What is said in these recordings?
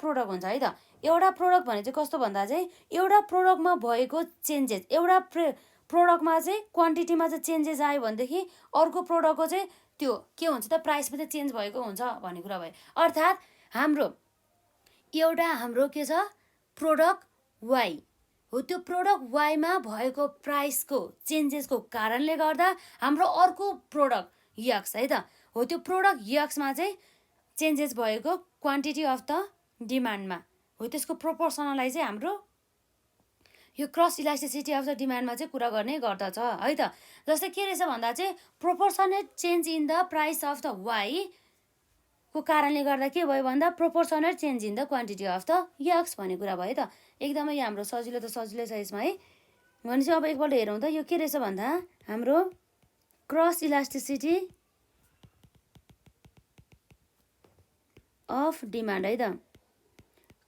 Product हुन्छ है त। एउटा प्रोडक्ट भने चाहिँ कस्तो भन्दा चाहिँ एउटा प्रोडक्टमा भएको चेन्जेस, एउटा प्रोडक्टमा चाहिँ क्वान्टिटीमा चाहिँ चेन्जेस आयो भनेदेखि अर्को प्रोडक्टको चाहिँ त्यो के हुन्छ त प्राइसमा चाहिँ चेन्ज भएको हुन्छ भन्ने कुरा भयो। अर्थात् हाम्रो के छ प्रोडक्ट वाइ हो, त्यो प्रोडक्ट वाइमा भएको प्राइसको चेन्जेसको कारणले गर्दा हाम्रो अर्को प्रोडक्ट यक्स है त हो, त्यो प्रोडक्ट यक्समा चाहिँ चेन्जेस भएको क्वान्टिटी अफ द डिमान्डमा हो, त्यसको प्रोपोर्सनलाई चाहिँ हाम्रो यो क्रस इलास्टिसिटी अफ द डिमान्डमा चाहिँ कुरा गर्ने गर्दछ है त। जस्तै के रहेछ भन्दा चाहिँ proportionate change in the price of the Y को कारणले गर्दा के भयो भन्दा proportionate change in the quantity of the X भन्ने कुरा भयो त। एकदमै हाम्रो सजिलो त सजिलै छ यसमा है। भनेपछि अब एकपल्ट हेरौँ त यो के रहेछ भन्दा हाम्रो क्रस इलास्टिसिटी अफ डिमान्ड है त।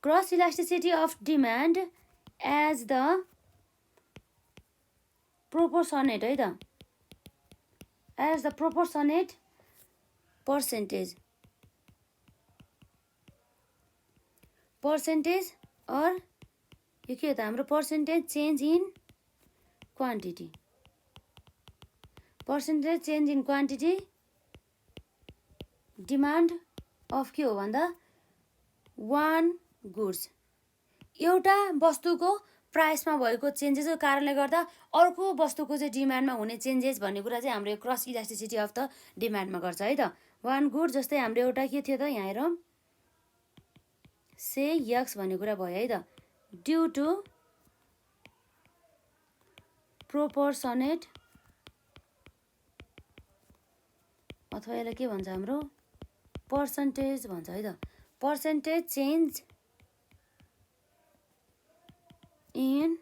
Cross elasticity of demand as the proportionate है त, एज द प्रोपोर्सनेट पर्सेन्टेज और यो के हो त हाम्रो percentage change in quantity, percentage change in quantity demand of के हो भन्दा वान गुड्स, एउटा वस्तुको प्राइसमा भएको चेन्जेसको कारणले गर्दा अर्को वस्तुको चाहिँ डिमान्डमा हुने चेन्जेस भन्ने कुरा चाहिँ हाम्रो क्रस इलास्टिसिटी अफ द डिमान्डमा गर्छ है त। वान गुड जस्तै हाम्रो एउटा के थियो त यहाँ हेरौँ से यक्स भन्ने कुरा भयो है त, ड्यु टु प्रोपोर्सनेट अथवा यसलाई के भन्छ हाम्रो पर्सेन्टेज भन्छ है त, percentage change in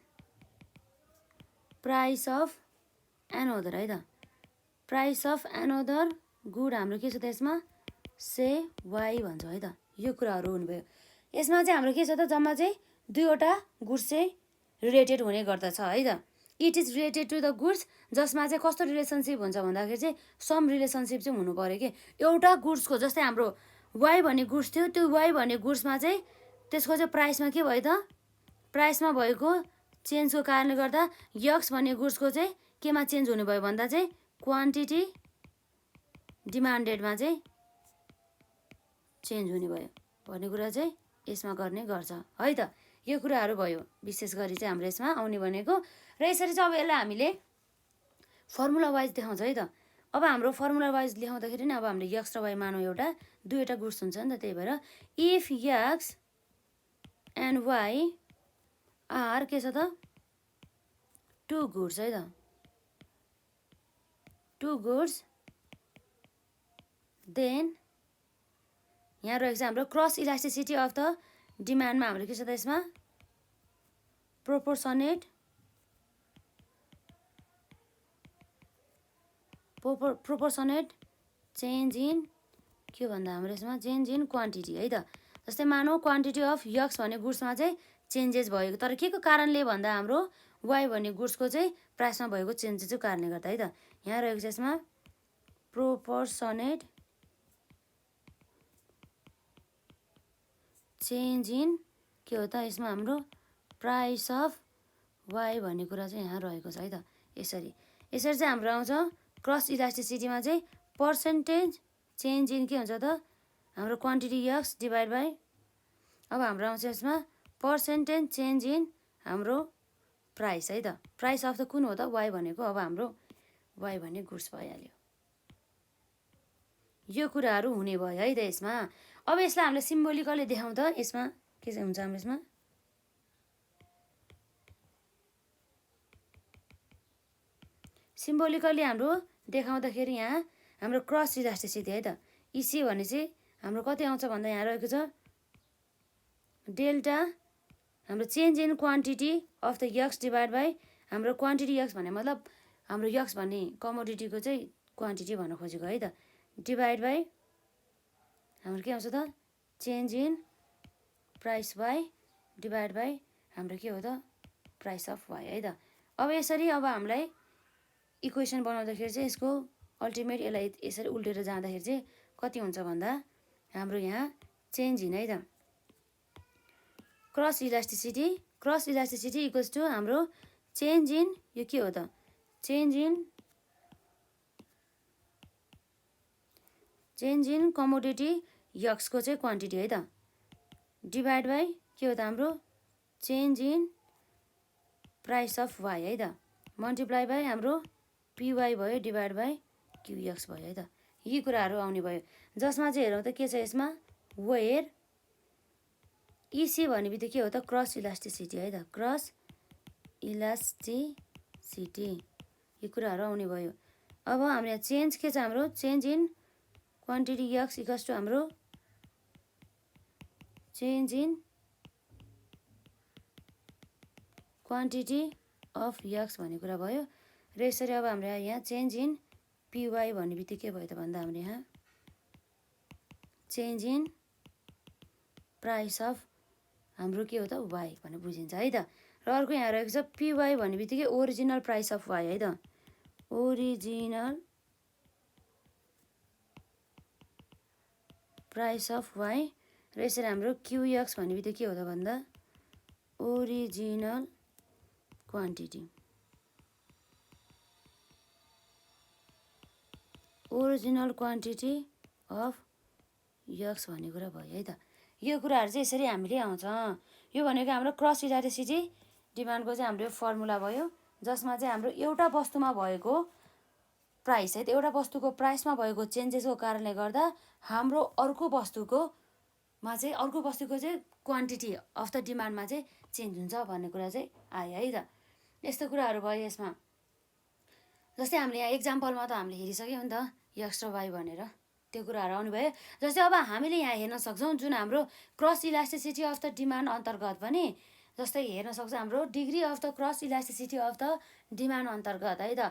price of another है त, प्राइस अफ एनअदर गुड हाम्रो के छ त यसमा से वाइ भन्छ है त। यो कुराहरू हुनुभयो। यसमा चाहिँ हाम्रो के छ त जम्मा चाहिँ दुईवटा गुड्स चाहिँ रिलेटेड हुने गर्दछ है त। It is related to the goods जसमा चाहिँ कस्तो रिलेसनसिप हुन्छ भन्दाखेरि चाहिँ सम रिलेसनसिप चाहिँ हुनु पऱ्यो कि एउटा गुड्सको, जस्तै हाम्रो वाइ भन्ने गुड्स थियो, त्यो वाइ भन्ने गुड्समा चाहिँ त्यसको चाहिँ प्राइसमा के भयो त प्राइसमा भएको चेन्जको कारणले गर्दा यक्स भन्ने गुड्सको चाहिँ केमा चेन्ज हुने भयो भन्दा चाहिँ क्वान्टिटी डिमान्डेडमा चाहिँ चेन्ज हुने भयो भन्ने कुरा चाहिँ यसमा गर्ने गर्छ है त। यो कुराहरू भयो विशेष गरी चाहिँ हाम्रो यसमा आउने भनेको। र यसरी चाहिँ अब यसलाई हामीले फर्मुला वाइज देखाउँछ है त। अब हाम्रो फर्मुला वाइज लेखाउँदाखेरि नि अब हामीले यक्स र वाइ मानौँ एउटा दुईवटा गुड्स हुन्छ नि त, त्यही भएर if x and y are के छ त टु गुड्स है त, टु गुड्स देन यहाँ रहेको छ हाम्रो क्रस इलास्टिसिटी अफ द डिमान्डमा हाम्रो के छ त यसमा प्रोपोर्सनेट चेन्ज इन के भन्दा हाम्रो यसमा चेन्ज इन क्वान्टिटी है त। जस्तै मानौँ क्वान्टिटी अफ यक्स भन्ने गुड्समा चाहिँ चेन्जेस भएको, तर के को कारणले भन्दा हाम्रो वाइ भन्ने गुड्सको चाहिँ प्राइसमा भएको चेन्जेसको कारणले गर्दा है त। यहाँ रहेको छ यसमा प्रोपोर्सनेट चेन्ज इन के हो त यसमा हाम्रो प्राइस अफ वाइ भन्ने कुरा चाहिँ यहाँ रहेको छ है त। यसरी चाहिँ हाम्रो आउँछ क्रस इलास्टिसिटीमा चाहिँ पर्सेन्टेज चेन्ज इन के हुन्छ त हाम्रो क्वान्टिटी यक्स डिभाइड बाई, अब हाम्रो आउँछ यसमा पर्सेन्टेज चेन्ज इन हाम्रो प्राइस है त। प्राइस अफ द कुन हो त वाइ भनेको, अब हाम्रो वाइ भन्ने गुड्स भइहाल्यो। यो कुराहरू हुने भयो है त यसमा। अब यसलाई हामीले सिम्बोलिकली देखाउँ त यसमा के चाहिँ हुन्छ हाम्रो यसमा सिम्बोलिकली हाम्रो देखाउँदाखेरि यहाँ हाम्रो क्रस इलास्टिसिटी है त। इसी भने चाहिँ हाम्रो कति आउँछ भन्दा यहाँ रहेको छ डेल्टा हाम्रो change in quantity of the x divide by हाम्रो क्वान्टिटी यक्स भन्ने मतलब हाम्रो यक्स भन्ने कमोडिटीको चाहिँ क्वान्टिटी भन्न खोजेको है त, डिभाइड बाई हाम्रो के आउँछ त change in price y divide by हाम्रो के हो त प्राइस अफ वाइ है त। अब यसरी अब हामीलाई इक्वेसन बनाउँदाखेरि चाहिँ यसको अल्टिमेट यसलाई यसरी उल्टेर जाँदाखेरि चाहिँ कति हुन्छ भन्दा हाम्रो यहाँ चेन्ज इन है त क्रस इलास्टिसिटी इक्वल्स टु हाम्रो चेन्ज इन यो के हो त चेन्ज इन कमोडिटी यक्सको चाहिँ क्वान्टिटी है त डिभाइड बाई के हो त हाम्रो change in price of y है त मल्टिप्लाई बाई हाम्रो पिवाई भयो डिभाइड बाई क्युएक्स भयो है त यी कुराहरू आउने भयो जसमा चाहिँ हेरौँ त के छ यसमा वेयर इसी भन्ने बित्तिकै के हो त क्रस इलास्टिसिटी है त क्रस इलास्टिसिटी यी कुराहरू आउने भयो अब हाम्रो चेन्ज के छ हाम्रो change in quantity X equals to हाम्रो change in quantity of x भन्ने कुरा भयो र यसरी अब हाम्रो यहाँ चेन्ज इन पिवाई भन्ने बित्तिकै भयो त भन्दा हाम्रो यहाँ चेन्ज इन प्राइस अफ हाम्रो के हो त वाई भनेर बुझिन्छ है त र अर्को यहाँ रहेको छ पिवाई भन्ने बित्तिकै ओरिजिनल प्राइस अफ वाई है त ओरिजिनल प्राइस अफ वाई र यसरी हाम्रो क्युएक्स भन्ने बित्तिकै के हो त भन्दा ओरिजिनल क्वान्टिटी अफ यक्स भन्ने कुरा भयो है त यो कुराहरू चाहिँ यसरी हामीले आउँछ यो भनेको हाम्रो क्रस इलास्टिसिटी डिमान्डको चाहिँ हाम्रो फर्मुला भयो जसमा चाहिँ हाम्रो एउटा वस्तुमा भएको प्राइस है त एउटा वस्तुको प्राइसमा भएको चेन्जेसको कारणले गर्दा हाम्रो अर्को वस्तुको चाहिँ क्वान्टिटी अफ द डिमान्डमा चाहिँ चेन्ज हुन्छ भन्ने कुरा चाहिँ आयो है त यस्तो कुराहरू भयो यसमा जस्तै हामीले यहाँ एक्जाम्पलमा त हामीले हेरिसक्यौँ नि त यक्स र वाई भनेर त्यो कुराहरू आउनु भयो जस्तै अब हामीले यहाँ हेर्न सक्छौँ जुन हाम्रो cross elasticity of the demand अन्तर्गत पनि जस्तै हेर्न सक्छौँ हाम्रो degree of the cross elasticity of the demand अन्तर्गत है त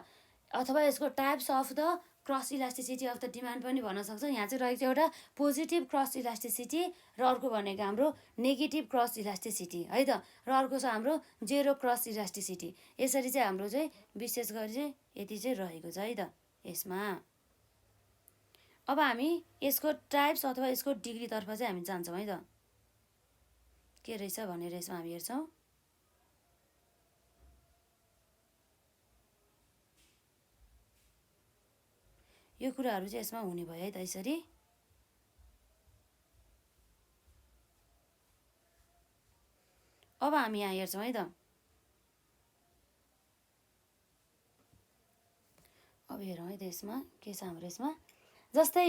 अथवा यसको types of the cross elasticity of the demand पनि भन्न सक्छौँ यहाँ चाहिँ रहेको छ एउटा पोजिटिभ क्रस इलास्टिसिटी र अर्को भनेको हाम्रो नेगेटिभ क्रस इलास्टिसिटी है त र अर्को छ हाम्रो जेरो क्रस इलास्टिसिटी यसरी चाहिँ हाम्रो चाहिँ विशेष गरी चाहिँ यति चाहिँ रहेको छ है त यसमा अब हामी यसको टाइप्स अथवा यसको डिग्रीतर्फ चाहिँ हामी जान्छौँ है त के रहेछ भनेर यसमा हामी हेर्छौँ यो कुराहरू चाहिँ यसमा हुने भयो है त यसरी अब हामी यहाँ हेर्छौँ है त अब हेरौँ है त यसमा के छ हाम्रो यसमा जस्तै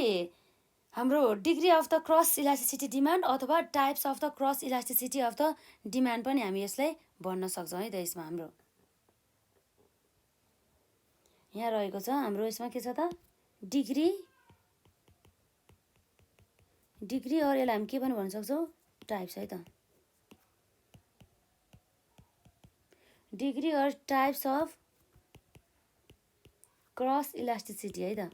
हाम्रो degree of the cross elasticity demand अथवा types of the cross elasticity of the demand पनि हामी यसलाई भन्न सक्छौँ है त यसमा हाम्रो यहाँ रहेको छ हाम्रो यसमा के छ त डिग्री अर यसलाई हामी के पनि भन्न सक्छौँ टाइप्स है त degree or types of cross elasticity है त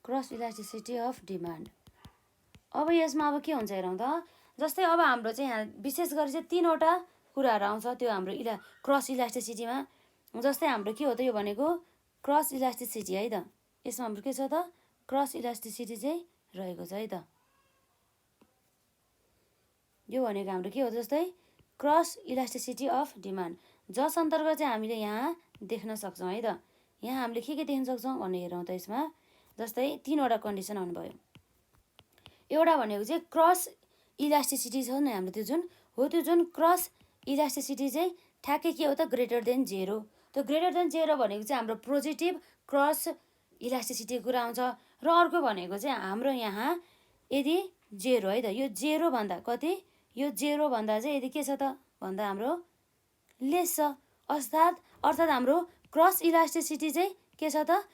क्रस इलास्टिसिटी अफ डिमान्ड अब यसमा अब के हुन्छ हेरौँ त जस्तै अब हाम्रो चाहिँ यहाँ विशेष गरी चाहिँ तीनवटा कुराहरू आउँछ त्यो हाम्रो क्रस इलास्टिसिटीमा जस्तै हाम्रो के हो त यो भनेको क्रस इलास्टिसिटी है त यसमा हाम्रो के छ त क्रस इलास्टिसिटी चाहिँ रहेको छ है त यो भनेको हाम्रो के हो जस्तै क्रस इलास्टिसिटी अफ डिमान्ड जस अन्तर्गत चाहिँ हामीले यहाँ देख्न सक्छौँ है त यहाँ हामीले के देख्न सक्छौँ भन्ने हेरौँ त यसमा जस्तै तीनवटा कन्डिसन आउनुभयो एउटा भनेको चाहिँ क्रस इलास्टिसिटी छ नि हाम्रो त्यो जुन क्रस इलास्टिसिटी चाहिँ ठ्याक्कै के हो त ग्रेटर देन जेरो त्यो ग्रेटर देन जेरो भनेको चाहिँ हाम्रो पोजिटिभ क्रस इलास्टिसिटीको कुरा आउँछ र अर्को भनेको चाहिँ हाम्रो यहाँ यदि जेरो है त यो जेरो भन्दा कति यो जेरो भन्दा चाहिँ यदि के छ त भन्दा हाम्रो लेस छ अर्थात् हाम्रो क्रस इलास्टिसिटी चाहिँ के छ त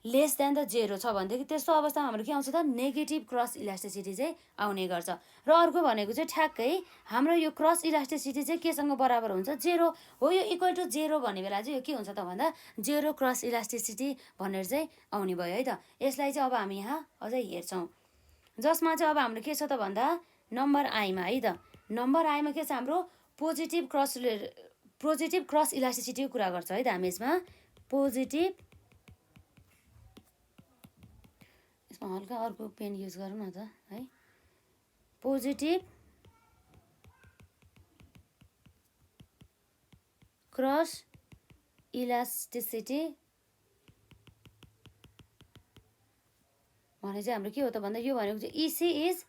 लेस देन द जेरो छ भनेदेखि त्यस्तो अवस्थामा हाम्रो के आउँछ त नेगेटिभ क्रस इलास्टिसिटी चाहिँ आउने गर्छ र अर्को भनेको चाहिँ ठ्याक्कै हाम्रो यो क्रस इलास्टिसिटी चाहिँ केसँग बराबर हुन्छ जेरो हो यो इक्वल टु जेरो भन्ने बेला चाहिँ यो के हुन्छ त भन्दा जेरो क्रस इलास्टिसिटी भनेर चाहिँ आउने भयो है त यसलाई चाहिँ अब हामी यहाँ अझै हेर्छौँ जसमा चाहिँ अब हाम्रो के छ त भन्दा नम्बर आईमा है त नम्बर आईमा के छ हाम्रो पोजिटिभ क्रस इलास्टिसिटीको कुरा गर्छ है त हामी यसमा हल्का अर्को पेन युज गरौँ न त है। पोजिटिभ क्रस इलास्टिसिटी भने चाहिँ हाम्रो के हो त भन्दा यो भनेको चाहिँ इसी इज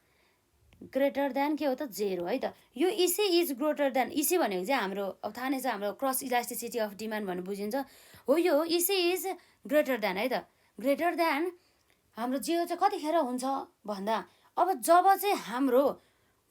ग्रेटर देन के हो त 0 है त। यो इसी इज ग्रेटर देन, इसी भनेको चाहिँ हाम्रो अब थाहा नै छ हाम्रो क्रस इलास्टिसिटी अफ डिमान्ड भनेर बुझिन्छ हो। यो इसी इज ग्रेटर देन है त, ग्रेटर देन हाम्रो 0 चाहिँ कतिखेर हुन्छ भन्दा अब जब चाहिँ हाम्रो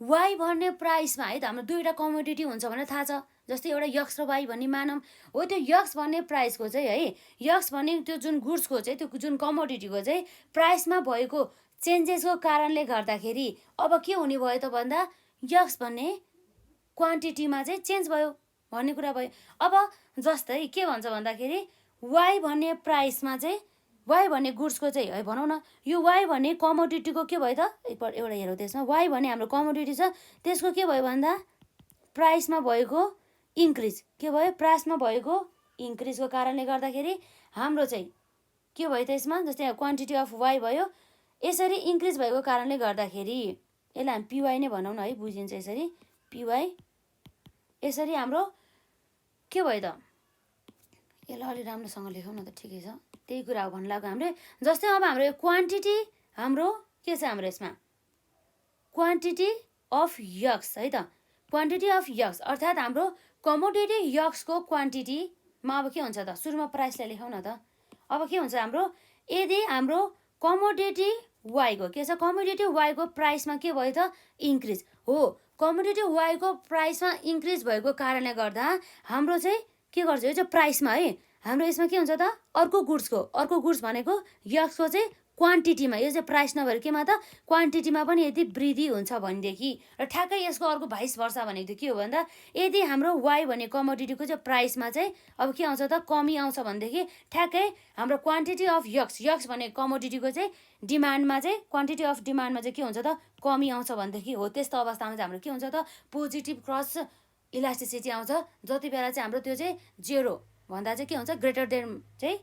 वाई भन्ने प्राइसमा है त हाम्रो दुईवटा कमोडिटी हुन्छ भनेर थाहा छ। जस्तै एउटा यक्स र वाई भन्ने मानौँ हो, त्यो यक्स भन्ने प्राइसको चाहिँ है, यक्स भन्ने त्यो जुन गुड्सको चाहिँ त्यो जुन कमोडिटीको चाहिँ प्राइसमा भएको चेन्जेसको कारणले गर्दाखेरि अब के हुने भयो त भन्दा यक्स भन्ने क्वान्टिटीमा चाहिँ चेन्ज भयो भन्ने कुरा भयो। अब जस्तै के भन्छ भन्दाखेरि वाई भन्ने प्राइसमा चाहिँ वाई भन्ने गुड्सको चाहिँ है भनौँ न, यो वाई भन्ने कमोडिटीको के भयो त एउटा हेरौँ त्यसमा, वाई भन्ने हाम्रो कमोडिटी छ त्यसको के भयो भन्दा प्राइसमा भएको इन्क्रिज, के भयो प्राइसमा भएको इन्क्रिजको कारणले गर्दाखेरि हाम्रो चाहिँ के भयो त यसमा, जस्तै क्वान्टिटी अफ वाई भयो, यसरी इन्क्रिज भएको कारणले गर्दाखेरि यसलाई हामी पिवाई नै भनौँ न है, बुझिन्छ यसरी पिवाई। यसरी हाम्रो के भयो त, यसलाई अलि राम्रोसँग लेखौँ न त, ठिकै छ त्यही कुरा हो भन्नु लाग्यो हामीले। जस्तै अब हाम्रो क्वान्टिटी हाम्रो के छ हाम्रो यसमा क्वान्टिटी अफ यक्स है त, क्वान्टिटी अफ यक्स अर्थात् हाम्रो कमोडिटी यक्सको क्वान्टिटीमा अब के हुन्छ त, सुरुमा प्राइसलाई लेखौँ न त। अब के हुन्छ हाम्रो, यदि हाम्रो कमोडिटी वाईको के छ, कमोडिटी वाईको प्राइसमा के भयो त इन्क्रिज हो, कमोडिटी वाईको प्राइसमा इन्क्रिज भएको कारणले गर्दा हाम्रो चाहिँ के गर्छ यो चाहिँ प्राइसमा है हाम्रो यसमा के हुन्छ त अर्को गुड्स भनेको यक्सको चाहिँ क्वान्टिटीमा, यो चाहिँ प्राइस नभएर केमा त क्वान्टिटीमा पनि यदि वृद्धि हुन्छ भनेदेखि र ठ्याक्कै यसको अर्को भाइस वर्षा भनेको के हो भन्दा यदि हाम्रो वाई भन्ने कमोडिटीको चाहिँ प्राइसमा चाहिँ अब के आउँछ त कमी आउँछ भनेदेखि ठ्याक्कै हाम्रो क्वान्टिटी अफ यक्स भन्ने कमोडिटीको चाहिँ डिमान्डमा चाहिँ क्वान्टिटी अफ डिमान्डमा चाहिँ के हुन्छ त कमी आउँछ भनेदेखि हो, त्यस्तो अवस्थामा चाहिँ हाम्रो के हुन्छ त पोजिटिभ क्रस इलास्टिसिटी आउँछ। जति बेला चाहिँ हाम्रो त्यो चाहिँ 0 भन्दा चाहिँ के हुन्छ ग्रेटर देन चाहिँ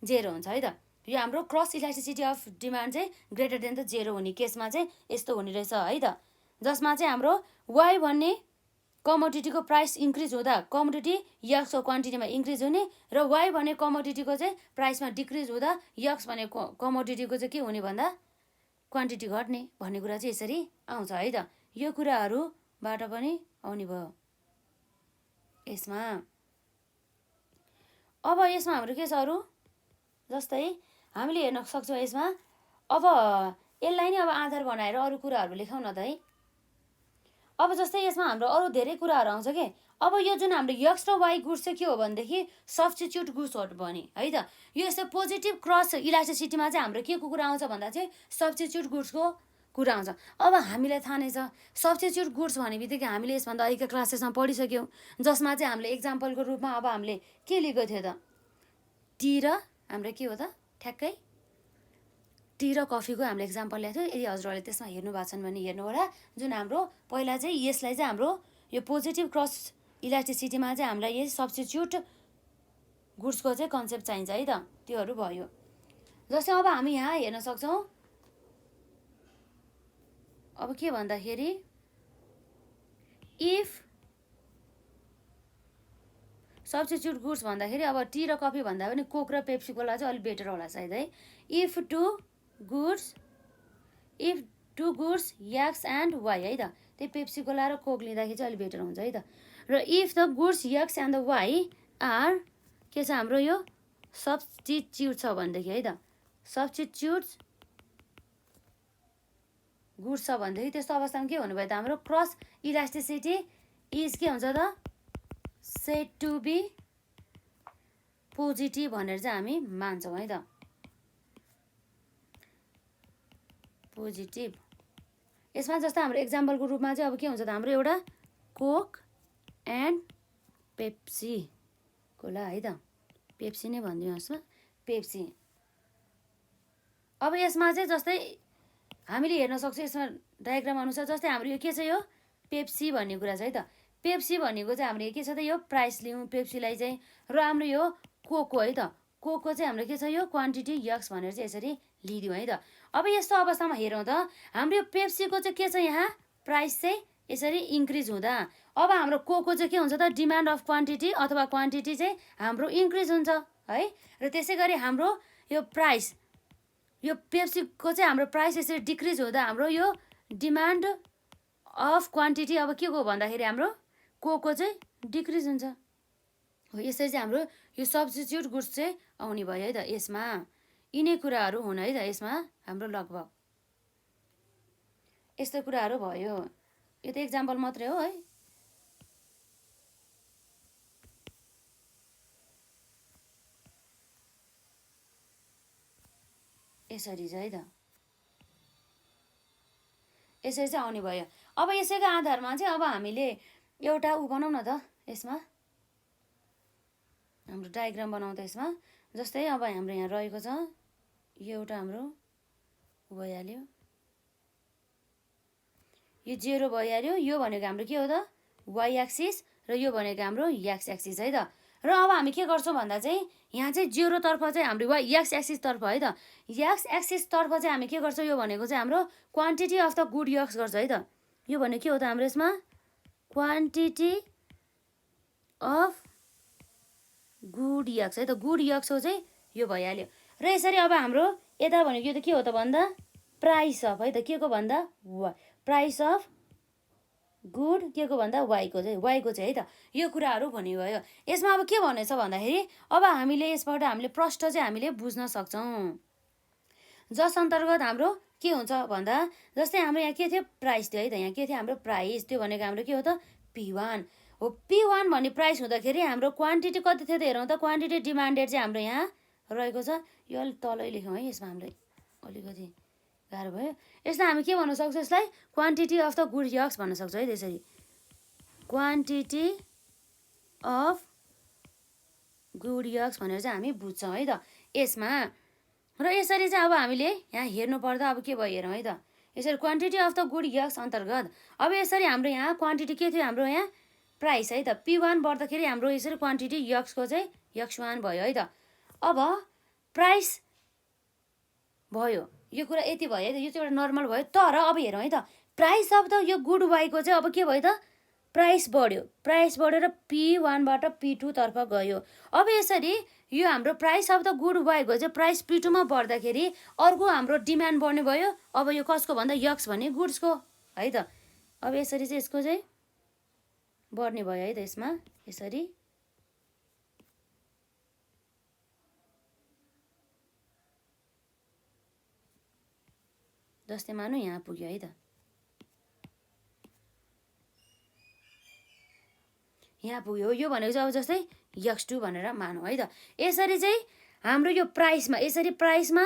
0 हुन्छ है त। यो हाम्रो क्रस इलास्टिसिटी अफ डिमान्ड चाहिँ ग्रेटर देन त 0 हुने केसमा चाहिँ यस्तो हुने रहेछ है त, जसमा चाहिँ हाम्रो वाई भन्ने कमोडिटीको प्राइस इन्क्रिज हुँदा कमोडिटी यक्सको क्वान्टिटीमा इन्क्रिज हुने र वाई भन्ने कमोडिटीको चाहिँ प्राइसमा डिक्रिज हुँदा यक्स भन्ने कमोडिटीको चाहिँ के हुने भन्दा क्वान्टिटी घट्ने भन्ने कुरा चाहिँ यसरी आउँछ है त। यो कुराहरूबाट पनि आउने भयो यसमा। अब यसमा हाम्रो के छ अरू, जस्तै हामीले हेर्न सक्छौँ यसमा अब यसलाई नै अब आधार बनाएर अरू कुराहरू लेखौँ न त है। अब जस्तै यसमा हाम्रो अरू धेरै कुराहरू आउँछ के, अब यो जुन हाम्रो यक्स र वाई गुड्स चाहिँ के हो भनेदेखि सब्स्टिट्युट गुड्सहरू बने है त। यो यस्तो पोजिटिभ क्रस इलास्टिसिटीमा चाहिँ हाम्रो के को कुरा आउँछ भन्दा चाहिँ सब्स्टिट्युट गुड्सको कुरा आउँछ। अब हामीलाई थाहा नै छ सब्स्टिट्युट गुड्स भन्ने बित्तिकै हामीले यसभन्दा अहिलेको क्लासेसमा पढिसक्यौँ, जसमा चाहिँ हामीले एक्जाम्पलको रूपमा अब हामीले के लिएको थियो त टी र हाम्रो के हो त ठ्याक्कै टी र कफीको हामीले एक्जाम्पल ल्याएको थियो। यदि हजुरहरूले त्यसमा हेर्नु भएको छन् भने हेर्नु होला, जुन हाम्रो पहिला चाहिँ यसलाई चाहिँ हाम्रो यो पोजिटिभ क्रस इलास्टिसिटीमा चाहिँ हामीलाई यही सब्स्टिट्युट गुड्सको चाहिँ कन्सेप्ट चाहिन्छ है त, त्योहरू भयो। जस्तै अब हामी यहाँ हेर्न सक्छौँ अब के भन्दाखेरि इफ सब्स्टिट्युट गुड्स भन्दाखेरि अब टी र कफी भन्दा पनि कोक र पेप्सी कोला चाहिँ अलिक बेटर होला सायद है। If two goods x and y है त, त्यही पेप्सी कोला र कोक लिँदाखेरि चाहिँ अलिक बेटर हुन्छ है त। र if the goods x and the y are के छ हाम्रो यो सब्स्टिट्युट छ भनेदेखि है त, सब्स्टिट्युट गुड्स छ भनेदेखि त्यस्तो अवस्थामा के हुनु भयो त हाम्रो क्रस इलास्टिसिटी इज के हुन्छ त सेड टु बी पोजिटिभ भनेर चाहिँ हामी मान्छौँ है त, पोजिटिभ। यसमा जस्तो हाम्रो एक्जाम्पलको रूपमा चाहिँ अब के हुन्छ त हाम्रो एउटा कोक एन्ड पेप्सी कोला है त, पेप्सी नै भनिदिउँ यसमा पेप्सी। अब यसमा चाहिँ जस्तै हामीले हेर्न सक्छौँ यसमा डायग्राम अनुसार, जस्तै हाम्रो यो के छ यो पेप्सी भन्ने कुरा छ है त। पेप्सी भनेको चाहिँ हाम्रो के छ त यो प्राइस लिउँ पेप्सीलाई चाहिँ, र हाम्रो यो कोक हो है त, कोकको चाहिँ हाम्रो के छ यो क्वान्टिटी यक्स भनेर चाहिँ यसरी लिइदिउँ है त। अब यस्तो अवस्थामा हेरौँ त हाम्रो यो पेप्सीको चाहिँ के छ यहाँ प्राइस चाहिँ यसरी इन्क्रिज हुँदा अब हाम्रो कोको चाहिँ के हुन्छ त डिमान्ड अफ क्वान्टिटी अथवा क्वान्टिटी चाहिँ हाम्रो इन्क्रिज हुन्छ है र त्यसै गरी हाम्रो यो प्राइस यो पेप्सीको चाहिँ हाम्रो प्राइस यसरी डिक्रिज हुँदा हाम्रो यो डिमान्ड अफ क्वान्टिटी अब के को भन्दाखेरि हाम्रो कोको चाहिँ डिक्रिज हुन्छ हो यसरी चाहिँ हाम्रो यो सब्स्टिट्युट गुड्स चाहिँ आउने भयो है त यसमा यिनै कुराहरू हुन् है त यसमा हाम्रो लगभग यस्तो कुराहरू भयो यो त एक्जाम्पल मात्रै हो है यसरी चाहिँ है त यसरी चाहिँ आउने भयो अब यसैको आधारमा चाहिँ अब हामीले एउटा बनाउँ न त यसमा हाम्रो डायग्राम बनाउँ त यसमा जस्तै अब हाम्रो यहाँ रहेको छ यो एउटा हाम्रो भइहाल्यो यो 0 भइहाल्यो यो भनेको हाम्रो के हो त वाइ एक्सिस र यो भनेको हाम्रो एक्स एक्सिस है त र अब हामी के गर्छौँ भन्दा चाहिँ यहाँ चाहिँ 0 तर्फ चाहिँ हाम्रो एक्स एक्सिस तर्फ है त एक्स एक्सिस तर्फ चाहिँ हामी के गर्छौँ यो भनेको चाहिँ हाम्रो quantity of the good x गर्छ है त यो भनेको के हो त हाम्रो यसमा क्वान्टिटी अफ गुड यक्स है त गुड यक्स हो चाहिँ यो भइहाल्यो र यसरी अब हाम्रो यता भनेको यो त के हो त भन्दा प्राइस अफ है त के को भन्दा प्राइस अफ गुड के को भन्दा वाइको चाहिँ है त यो कुराहरू भन्ने भयो यसमा अब के भनेछ भन्दाखेरि अब हामीले यसबाट हामीले प्रष्ट चाहिँ हामीले बुझ्न सक्छौँ जस अन्तर्गत हाम्रो के हुन्छ भन्दा जस्तै हाम्रो यहाँ के थियो प्राइस थियो है त यहाँ के थियो हाम्रो प्राइस त्यो भनेको हाम्रो के हो त P1 हो P1 भन्ने प्राइस हुँदाखेरि हाम्रो क्वान्टिटी कति थियो त हेरौँ त क्वान्टिटी डिमान्डेड चाहिँ हाम्रो यहाँ रहेको छ यो अलिक तलै लेखौँ है यसमा हामीलाई अलिकति गाह्रो भयो यसलाई हामी के भन्न सक्छौँ यसलाई quantity of the good x भन्न सक्छौँ है त्यसरी क्वान्टिटी अफ गुड यक्स भनेर चाहिँ हामी बुझ्छौँ है त यसमा र यसरी चाहिँ अब हामीले यहाँ हेर्नु पर्दा अब के भयो हेरौँ है त यसरी quantity of the good x अन्तर्गत अब यसरी हाम्रो यहाँ क्वान्टिटी के थियो हाम्रो यहाँ प्राइस है त P1 बढ्दाखेरि हाम्रो यसरी क्वान्टिटी यक्सको चाहिँ x1 भयो है त अब प्राइस भयो यो कुरा यति भयो है त यो चाहिँ एउटा नर्मल भयो तर अब हेरौँ है त प्राइस अफ द यो गुड वाइको चाहिँ अब के भयो त प्राइस बढेर P1 बाट P2 तर्फ गयो अब यसरी यो हाम्रो प्राइस अफ द गुड वाइको चाहिँ प्राइस P2 मा बढ्दाखेरि अर्को हाम्रो डिमान्ड बढ्ने भयो अब यो कसको भन्दा यक्स भन्ने गुड्सको है त अब यसरी चाहिँ यसको चाहिँ बढ्ने भयो है त यसमा यसरी जस्तै मानौँ यहाँ पुग्यो है त यहाँ पुग्यो यो भनेको चाहिँ अब जस्तै x2 भनेर मानौँ है त यसरी चाहिँ हाम्रो यो प्राइसमा यसरी प्राइसमा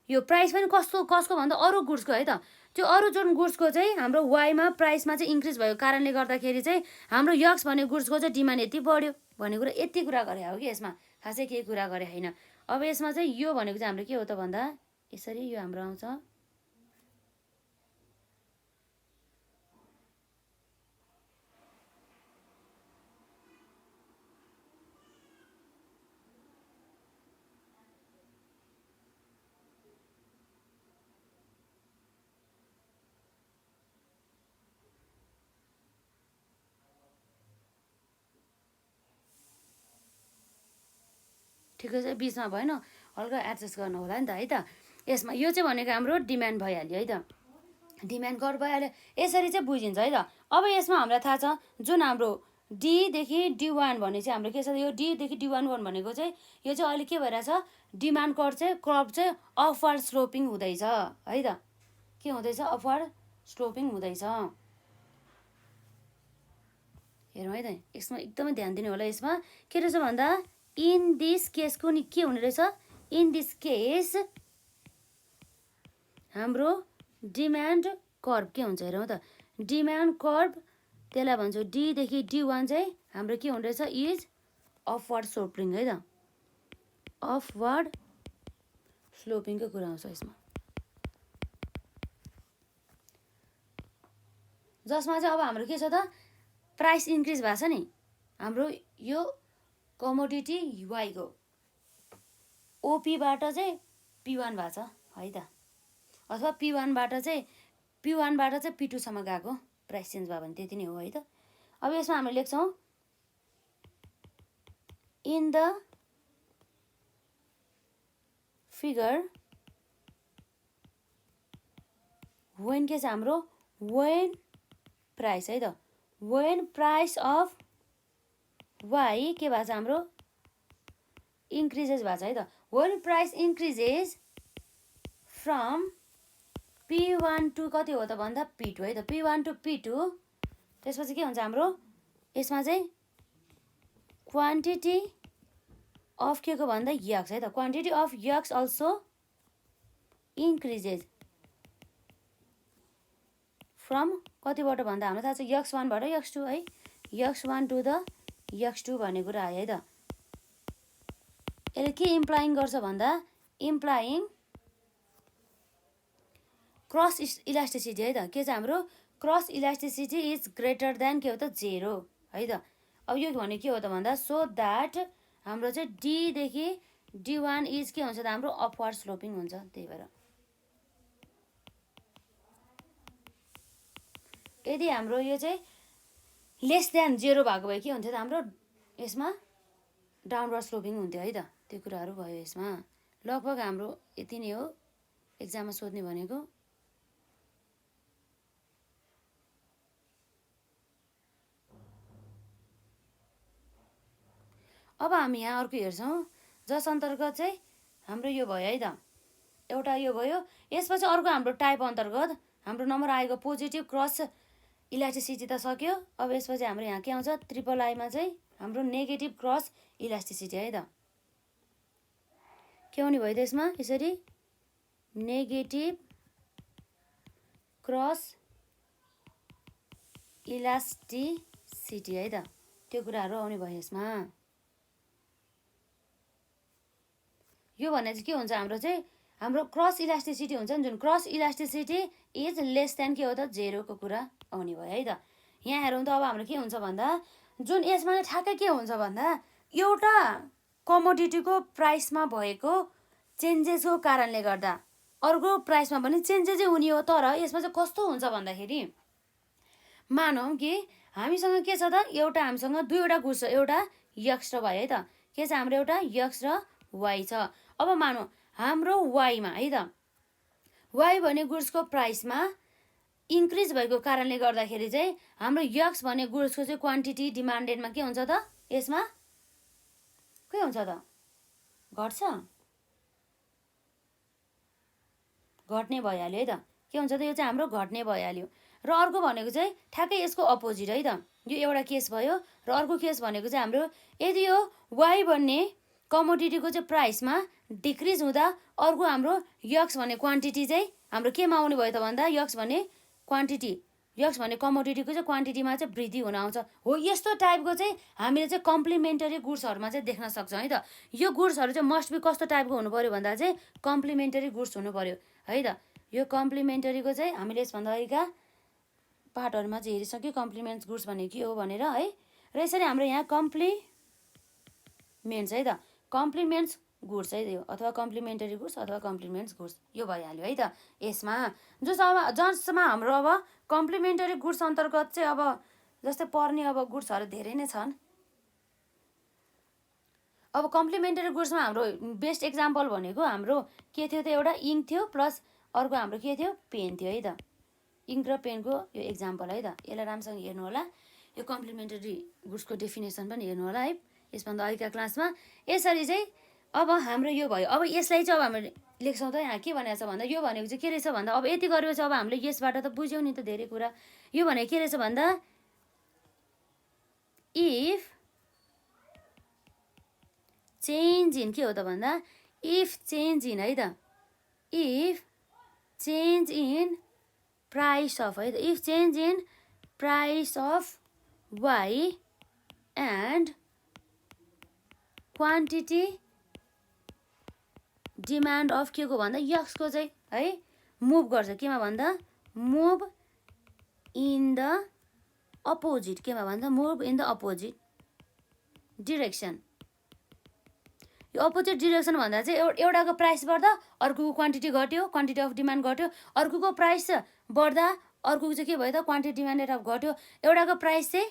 यो प्राइस पनि कसको भन्दा अरू गुड्सको है त त्यो अरू जुन गुड्सको चाहिँ हाम्रो वाइमा प्राइसमा चाहिँ इन्क्रिज भएको कारणले गर्दाखेरि चाहिँ हाम्रो यक्स भन्ने गुड्सको चाहिँ डिमान्ड यति बढ्यो भन्ने कुरा यति कुरा गरे हो कि यसमा खासै केही कुरा गरे होइन अब यसमा चाहिँ यो भनेको चाहिँ हाम्रो के हो त भन्दा यसरी यो हाम्रो आउँछ ठिकै छ बिचमा भएन हल्का एडजस्ट गर्नु होला नि त है त यसमा यो चाहिँ भनेको हाम्रो डिमान्ड भइहाल्यो है त डिमान्ड कर्भ भइहाल्यो यसरी चाहिँ बुझिन्छ है त अब यसमा हामीलाई थाहा छ जुन हाम्रो डीदेखि D1 भन्ने चाहिँ हाम्रो के छ यो डीदेखि D1 भनेको चाहिँ यो चाहिँ अहिले के भइरहेछ डिमान्ड कर्भ चाहिँ अपवर्ड स्लोपिङ हुँदैछ है त के हुँदैछ अपवर्ड स्लोपिङ हुँदैछ हेरौँ है त यसमा एकदमै ध्यान दिनु होला यसमा के रहेछ भन्दा इन दिस केसको नि के हुने रहेछ इन दिस केस हाम्रो डिमान्ड कर्भ के हुन्छ हेरौँ त डिमान्ड कर्भ त्यसलाई भन्छौँ डीदेखि D1 चाहिँ हाम्रो के हुने रहेछ इज अपवर्ड स्लोपिङ है त अपवर्ड स्लोपिङको कुरा आउँछ यसमा जसमा चाहिँ अब हाम्रो के छ त प्राइस इन्क्रिज भएको छ नि हाम्रो यो कमोडिटी वाइको ओपीबाट चाहिँ P1 भएको छ है त अथवा P1बाट चाहिँ P1बाट चाहिँ P2 सम्म गएको प्राइस चेन्ज भयो भने त्यति नै हो है त। अब यसमा हामीले लेख्छौँ इन द फिगर when के छ हाम्रो when प्राइस है त when प्राइस अफ y के भएको छ हाम्रो इन्क्रिजेस भएको छ है त when price increases from P1 to कति हो त भन्दा P2 है त P1 to P2 त्यसपछि के हुन्छ हाम्रो यसमा चाहिँ क्वान्टिटी अफ के को भन्दा यक्स है त quantity of X also increases from कतिबाट भन्दा हाम्रो थाहा छ x1 बाट x2 है x1 to द x2 भन्ने कुरा आयो है त। यसले के इम्प्लाइङ गर्छ भन्दा इम्प्लाइङ क्रस इलास्टिसिटी है त के छ हाम्रो cross elasticity is greater than के हो त 0 है त। अब यो भने के हो त भन्दा सो द्याट हाम्रो चाहिँ D देखि D1 इज के हुन्छ त हाम्रो अपवार्ड स्लोपिङ हुन्छ त्यही भएर यदि हाम्रो यो चाहिँ लेस देन 0 भएको भए के हुन्थ्यो त हाम्रो यसमा डाउनवर्ड स्लोपिङ हुन्थ्यो है त त्यो कुराहरू भयो यसमा लगभग हाम्रो यति नै हो एक्जाममा सोध्ने भनेको। अब हामी यहाँ अर्को हेर्छौँ जस अन्तर्गत चाहिँ हाम्रो यो भयो है त एउटा यो भयो यसपछि अर्को हाम्रो टाइप अन्तर्गत हाम्रो नम्बर आएको पोजिटिभ क्रस इलास्टिसिटी त सक्यो। अब यसपछि हाम्रो यहाँ के आउँछ ट्रिपल आईमा चाहिँ हाम्रो नेगेटिभ क्रस इलास्टिसिटी है त के आउने भयो त यसमा यसरी नेगेटिभ क्रस इलास्टिसिटी है त त्यो कुराहरू आउने भयो यसमा। यो भने चाहिँ के हुन्छ हाम्रो चाहिँ हाम्रो क्रस इलास्टिसिटी हुन्छ नि जुन cross elasticity is less than के हो त 0 को कुरा आउने भयो है त। यहाँ हेरौँ त अब हाम्रो के हुन्छ भन्दा जुन यसमा ठ्याक्कै के हुन्छ भन्दा एउटा कमोडिटीको प्राइसमा भएको चेन्जेसको कारणले गर्दा अर्को प्राइसमा पनि चेन्जेसै हुने हो तर यसमा चाहिँ कस्तो हुन्छ भन्दाखेरि मानौँ कि हामीसँग के छ त एउटा हामीसँग दुईवटा गुड्स छ एउटा यक्स र वाइ है त के छ हाम्रो एउटा यक्स र वाइ छ। अब मानौँ हाम्रो वाइमा है त वाइ भन्ने गुड्सको प्राइसमा इन्क्रिज भएको कारणले गर्दाखेरि चाहिँ हाम्रो यक्स भन्ने गुड्सको चाहिँ क्वान्टिटी डिमान्डेडमा के हुन्छ त यसमा के हुन्छ त घट्छ घट्ने भइहाल्यो है त के हुन्छ त यो चाहिँ हाम्रो घट्ने भइहाल्यो। र अर्को भनेको चाहिँ ठ्याक्कै यसको अपोजिट है त यो एउटा केस भयो र अर्को केस भनेको चाहिँ हाम्रो यदि यो वाइ भन्ने कमोडिटीको चाहिँ प्राइसमा डिक्रिज हुँदा अर्को हाम्रो यक्स भन्ने क्वान्टिटी चाहिँ हाम्रो केमा आउने भयो त भन्दा यक्स भन्ने क्वान्टिटी यक्स भन्ने कमोडिटीको चाहिँ क्वान्टिटीमा चाहिँ वृद्धि हुन आउँछ हो। यस्तो टाइपको चाहिँ हामीले चाहिँ कम्प्लिमेन्टरी गुड्सहरूमा चाहिँ देख्न सक्छौँ है त। यो गुड्सहरू चाहिँ मस्ट बी कस्तो टाइपको हुनु पर्यो भन्दा चाहिँ कम्प्लिमेन्टरी गुड्स हुनु पर्यो है त। यो कम्प्लिमेन्टरीको चाहिँ हामीले यसभन्दा अगाडिका पार्टहरूमा चाहिँ हेरिसक्यो कम्प्लिमेन्ट गुड्स भनेको के हो भनेर है। र यसरी हाम्रो यहाँ कम्प्लिमेन्ट्स है त कम्प्लिमेन्ट्स गुड्स है यो अथवा कम्प्लिमेन्टरी गुड्स अथवा कम्प्लिमेन्ट्स गुड्स यो भइहाल्यो है त यसमा जसमा हाम्रो अब कम्प्लिमेन्टरी गुड्स अन्तर्गत चाहिँ अब जस्तै पर्ने अब गुड्सहरू धेरै नै छन्। अब कम्प्लिमेन्टरी गुड्समा हाम्रो बेस्ट एक्जाम्पल भनेको हाम्रो के थियो त एउटा इङ्क थियो प्लस अर्को हाम्रो के थियो पेन थियो है त इङ्क र पेनको यो एक्जाम्पल है त। यसलाई राम्रोसँग हेर्नु होला यो कम्प्लिमेन्टरी गुड्सको डेफिनेसन पनि हेर्नु होला है यसभन्दा अगाडिका क्लासमा। यसरी चाहिँ अब हाम्रो यो भयो अब यसलाई चाहिँ अब हामीले लेख्छौँ त यहाँ के भनेको छ भन्दा यो भनेको चाहिँ के रहेछ भन्दा अब यति गरेपछि अब हामीले यसबाट त बुझ्यौँ नि त धेरै कुरा। यो भनेको के रहेछ भन्दा इफ चेन्ज इन के हो त भन्दा इफ चेन्ज इन है त if change in price of है त if change in price of y and quantity demand of के को भन्दा यक्सको चाहिँ है मुभ गर्छ केमा भन्दा मुभ इन द अपोजिट केमा भन्दा move in the opposite direction यो अपोजिट डिरेक्सन भन्दा चाहिँ एउटाको प्राइस बढ्दा अर्कोको क्वान्टिटी घट्यो, क्वान्टिटी अफ डिमान्ड घट्यो, अर्कोको प्राइस बढ्दा अर्कोको चाहिँ के भयो त क्वान्टिटी डिमान्डेड अफ घट्यो, एउटाको प्राइस चाहिँ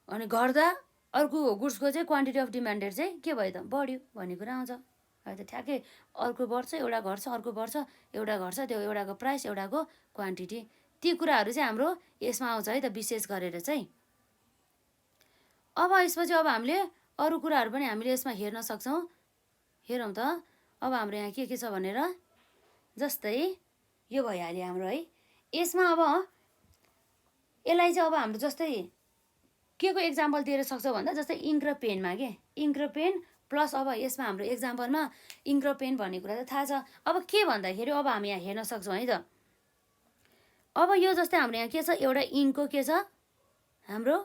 अनि घट्दा अर्को गुड्सको चाहिँ क्वान्टिटी अफ डिमान्डेड चाहिँ के भयो त बढ्यो भन्ने कुरा आउँछ है त। ठ्याक्कै अर्को बढ्छ एउटा घट्छ, अर्को बढ्छ एउटा घट्छ, त्यो एउटाको प्राइस एउटाको क्वान्टिटी, ती कुराहरू चाहिँ हाम्रो यसमा आउँछ है त विशेष गरेर चाहिँ। अब यसपछि अब हामीले अरू कुराहरू पनि हामीले यसमा हेर्न सक्छौँ। हेरौँ त अब हाम्रो यहाँ के छ भनेर, जस्तै यो भइहाल्यो हाम्रो है। यसमा अब यसलाई चाहिँ अब हाम्रो जस्तै के को एक्जाम्पल दिएर सक्छौँ भन्दा जस्तै इङ्क र पेनमा के इङ्क र पेन प्लस अब यसमा हाम्रो एक्जाम्पलमा इङ्क र पेन भन्ने कुरा त थाहा छ। अब के भन्दाखेरि अब हामी यहाँ हेर्न सक्छौँ है त। अब यो जस्तै हाम्रो यहाँ के छ एउटा इङ्कको के छ हाम्रो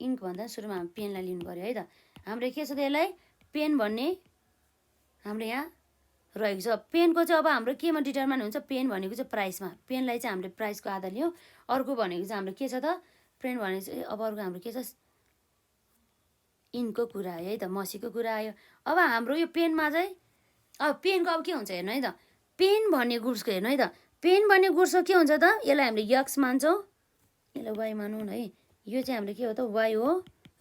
इङ्क भन्दा सुरुमा हामी पेनलाई लिनु पऱ्यो है त। हाम्रो के छ त यसलाई पेन भन्ने हाम्रो यहाँ रहेको छ। पेनको चाहिँ अब हाम्रो केमा डिटरमाइन हुन्छ, पेन भनेको चाहिँ प्राइसमा, पेनलाई चाहिँ हामीले प्राइसको आधार लियौँ। अर्को भनेको चाहिँ हाम्रो के छ त पेन भने चाहिँ अब अर्को हाम्रो के छ इन्कको कुरा आयो है त, मसीको कुरा आयो। अब हाम्रो यो पेनमा चाहिँ अब पेनको अब के हुन्छ हेर्नु है त, पेन भन्ने गुड्सको हेर्नु है त, पेन भन्ने गुड्सको के हुन्छ त यसलाई हामीले यक्स मान्छौँ, यसलाई वाइ मानौँ न है। यो चाहिँ हाम्रो के हो त वाइ हो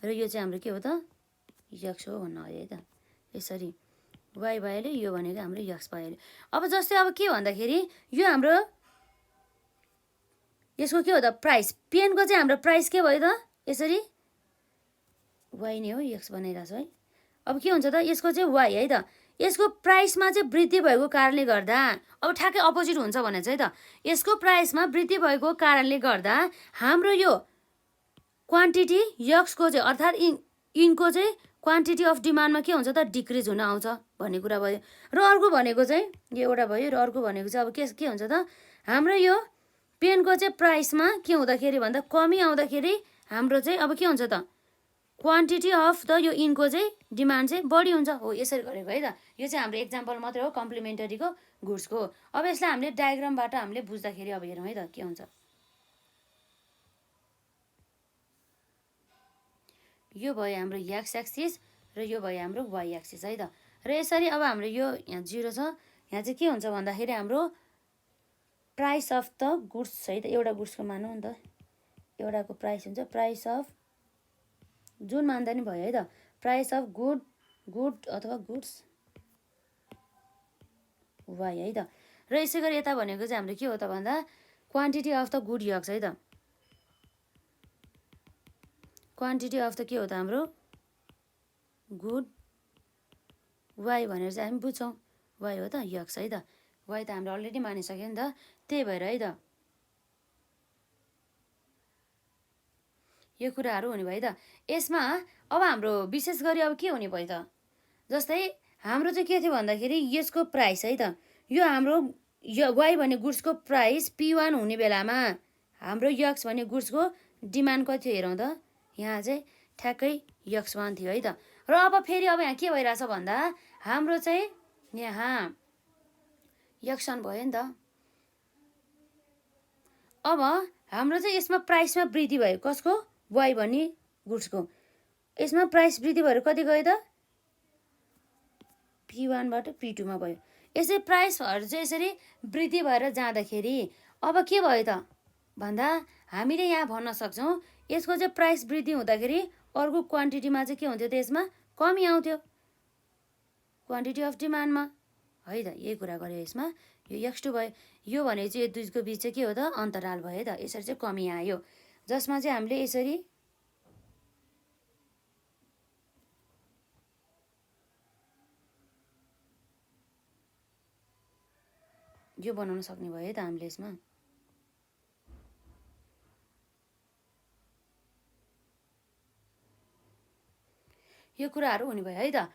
र यो चाहिँ हाम्रो के हो त यक्स हो भन्नु आयो है त। यसरी वाइ भइहाल्यो, यो भनेको हाम्रो यक्स भइहाल्यो। अब जस्तै अब के भन्दाखेरि यो हाम्रो यसको के हो त प्राइस, पेनको चाहिँ हाम्रो प्राइस के भयो त यसरी वाइ नै हो, यक्स बनाइरहेको छ है। अब के हुन्छ त यसको चाहिँ वाइ है त, यसको प्राइसमा चाहिँ वृद्धि भएको कारणले गर्दा अब ठ्याक्कै अपोजिट हुन्छ भने चाहिँ त यसको प्राइसमा वृद्धि भएको कारणले गर्दा हाम्रो यो क्वान्टिटी यक्सको चाहिँ अर्थात् इन्कको चाहिँ क्वान्टिटी अफ डिमान्डमा के हुन्छ त डिक्रिज हुन आउँछ भन्ने कुरा भयो। र अर्को भनेको चाहिँ यो एउटा भयो, र अर्को भनेको चाहिँ अब के हुन्छ त हाम्रो यो पेनको चाहिँ प्राइसमा के हुँदाखेरि भन्दा कमी आउँदाखेरि हाम्रो चाहिँ अब के हुन्छ त क्वान्टिटी अफ द यो इन्कको चाहिँ डिमान्ड चाहिँ बढी हुन्छ हो। यसरी गरेको है त। यो चाहिँ हाम्रो एक्जाम्पल मात्रै हो कम्प्लिमेन्टरीको गुड्सको। अब यसलाई हामीले डायग्रामबाट हामीले बुझ्दाखेरि अब हेरौँ है त के हुन्छ। यो भयो हाम्रो एक्स एक्सिस र यो भयो हाम्रो वाइ एक्सिस है त। र यसरी अब हाम्रो यो यहाँ 0 छ, यहाँ चाहिँ के हुन्छ भन्दाखेरि हाम्रो प्राइस अफ द गुड्स है त, एउटा गुड्सको मानौँ नि त, एउटाको प्राइस हुन्छ प्राइस अफ जुन मान्दा नि भयो है त, प्राइस अफ गुड अथवा गुड्स वाइ है त। र यसै गरी यता भनेको चाहिँ हाम्रो के हो त भन्दा quantity of the good x है त, क्वान्टिटी अफ द के हो त हाम्रो गुड वाइ भनेर चाहिँ हामी बुझ्छौँ, वाइ हो त यक्स है त। वाइ त हामीले अलरेडी मानिसक्यो नि त, त्यही भएर है त यो कुराहरू हुने भयो त। यसमा अब हाम्रो विशेष गरी अब के हुने भयो त, जस्तै हाम्रो चाहिँ के थियो भन्दाखेरि यसको प्राइस है त, यो हाम्रो यो वाइ भन्ने गुड्सको प्राइस P1 हुने बेलामा हाम्रो यक्स भन्ने गुड्सको डिमान्ड कति थियो हेरौँ त, यहाँ चाहिँ ठ्याक्कै यक्स 1 थियो है त। र अब फेरि अब यहाँ के भइरहेछ भन्दा हाम्रो चाहिँ यहाँ यक्स 1 भयो नि त। अब हाम्रो चाहिँ यसमा प्राइसमा वृद्धि भयो, कसको वाइ भन्ने गुड्सको, यसमा प्राइस वृद्धि भएर कति गयो त P1 बाट P2 मा भयो। यसै प्राइसहरू चाहिँ यसरी वृद्धि भएर जाँदाखेरि अब के भयो त भन्दा हामीले यहाँ भन्न सक्छौँ यसको चाहिँ प्राइस वृद्धि हुँदाखेरि अर्को क्वान्टिटीमा चाहिँ के हुन्थ्यो त यसमा कमी आउँथ्यो क्वान्टिटी अफ डिमान्डमा है त। यही कुरा गर्यो यसमा, यो x2 भयो। यो भने चाहिँ यो दुईको बिच चाहिँ के हो त अन्तराल भयो त, यसरी चाहिँ कमी आयो, जसमा चाहिँ हामीले यसरी यो बनाउन सक्ने भयो है त हामीले यसमा। यो कुराहरू हुने भयो है त।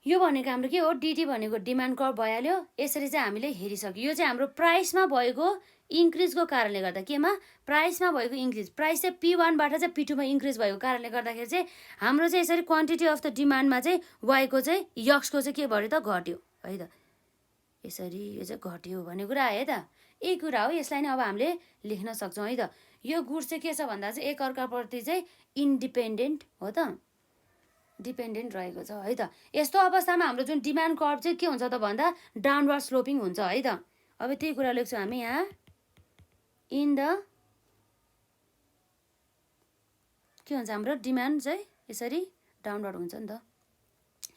यो भनेको हाम्रो के हो डिटी भनेको डिमान्ड कर्भ भइहाल्यो। यसरी चाहिँ हामीले हेरिसक्यो। यो चाहिँ हाम्रो प्राइसमा भएको इन्क्रिजको कारणले गर्दा, केमा प्राइसमा भएको इन्क्रिज, प्राइस चाहिँ P1 बाट चाहिँ P2 मा इन्क्रिज भएको कारणले गर्दाखेरि चाहिँ हाम्रो चाहिँ यसरी क्वान्टिटी अफ द डिमान्डमा चाहिँ वाइको चाहिँ यक्सको चाहिँ के भयो त घट्यो है त। यसरी यो चाहिँ घट्यो भन्ने कुरा आयो है त। यही कुरा हो, यसलाई नै अब हामीले लेख्न सक्छौँ है त। यो गुड्स चाहिँ के छ भन्दा चाहिँ एकअर्काप्रति चाहिँ इन्डिपेन्डेन्ट हो त, डिपेन्डेन्ट रहेको छ है त। यस्तो अवस्थामा हाम्रो जुन डिमान्ड कर्भ चाहिँ के हुन्छ त भन्दा डाउनवर्ड स्लोपिङ हुन्छ है त। अब त्यही कुरा लेख्छौँ हामी यहाँ, इन द के हुन्छ हाम्रो डिमान्ड चाहिँ यसरी डाउनवर्ड हुन्छ नि त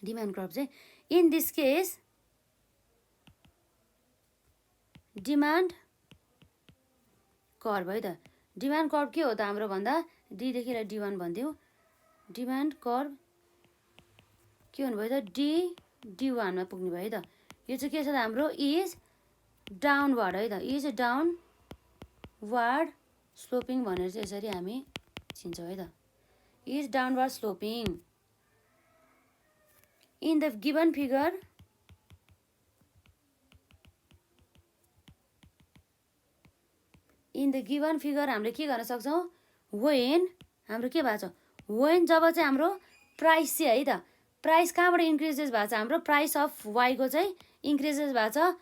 डिमान्ड कर्भ चाहिँ। In this case demand curve है त। डिमान्ड कर्भ के हो त हाम्रो भन्दा डीदेखि D1 भनिदिउँ। डिमान्ड कर्भ के हुनुभयो त D1 मा पुग्नु भयो है त। यो चाहिँ के छ त हाम्रो इज डाउनवर्ड है त, इज डाउनवर्ड स्लोपिङ भनेर चाहिँ यसरी हामी चिन्छौँ है त। Is downward sloping in the given figure in the given figure हामीले के गर्न सक्छौँ वेन हाम्रो के भएको छ वेन जब चाहिँ हाम्रो प्राइस चाहिँ है त प्राइस कहाँबाट इन्क्रिजेस भएको छ हाम्रो प्राइस अफ वाईको चाहिँ इन्क्रिजेस भएको छ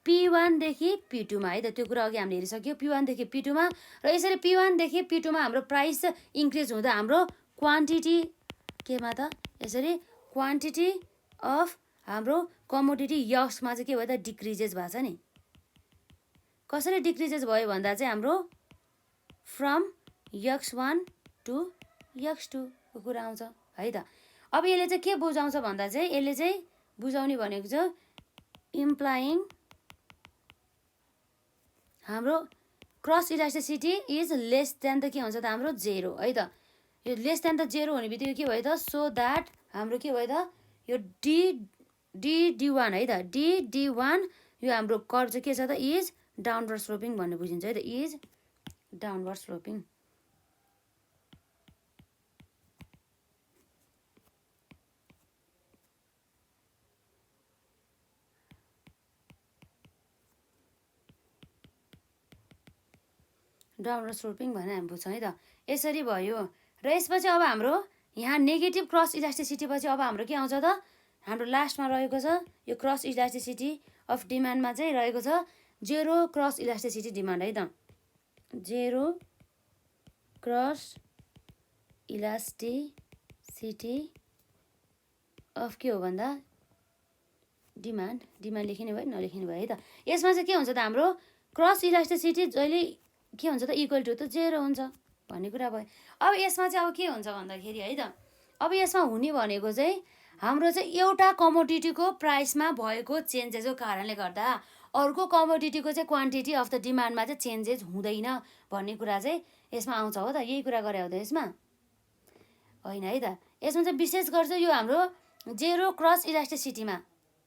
P1 देखि P2 मा है त। त्यो कुरा अघि हामीले हेरिसक्यो P1 देखि P2 मा र यसरी P1 देखि P2 मा हाम्रो प्राइस इन्क्रिज हुँदा हाम्रो क्वान्टिटी केमा त यसरी क्वान्टिटी अफ हाम्रो कमोडिटी यक्समा चाहिँ के भयो त डिक्रिजेस भएको छ नि। कसरी डिक्रिजेस भयो भन्दा चाहिँ हाम्रो फ्रम X1 टु X2 को कुरा आउँछ है त। अब यसले चाहिँ के बुझाउँछ भन्दा चाहिँ यसले चाहिँ बुझाउने भनेको छ इम्प्लाइङ हाम्रो cross elasticity is less than त के हुन्छ त हाम्रो 0 है त। यो लेस देन त 0 हुने बित्तिकै के भयो त सो द्याट हाम्रो के भयो त यो D1 है त D1 यो हाम्रो कर्भ चाहिँ के छ त इज डाउनवर्ड स्लोपिङ भन्ने बुझिन्छ है त। Is downward sloping downward sloping भनेर हामी बुझ्छौँ है त। यसरी भयो र यसपछि अब हाम्रो यहाँ नेगेटिभ क्रस इलास्टिसिटी पछि अब हाम्रो के आउँछ त हाम्रो लास्टमा रहेको छ यो क्रस इलास्टिसिटी अफ डिमान्डमा चाहिँ रहेको छ जेरो क्रस इलास्टिसिटी डिमान्ड है त। जेरो क्रस इलास्टिसिटी अफ के हो भन्दा डिमान्ड लेखिने भयो नलेखिने भयो है त। यसमा चाहिँ के हुन्छ त हाम्रो क्रस इलास्टिसिटी जहिले के हुन्छ त इक्वल टु त 0 हुन्छ भन्ने कुरा भयो। अब यसमा चाहिँ अब के हुन्छ भन्दाखेरि है त अब यसमा हुने भनेको चाहिँ हाम्रो चाहिँ एउटा कमोडिटीको प्राइसमा भएको चेन्जेसको कारणले गर्दा अर्को कमोडिटीको चाहिँ क्वान्टिटी अफ द डिमान्डमा चाहिँ चेन्जेस हुँदैन भन्ने कुरा चाहिँ यसमा आउँछ हो त। यही कुरा गरे हो त यसमा होइन है त। यसमा चाहिँ विशेष गरी चाहिँ यो हाम्रो जेरो क्रस इलास्टिसिटीमा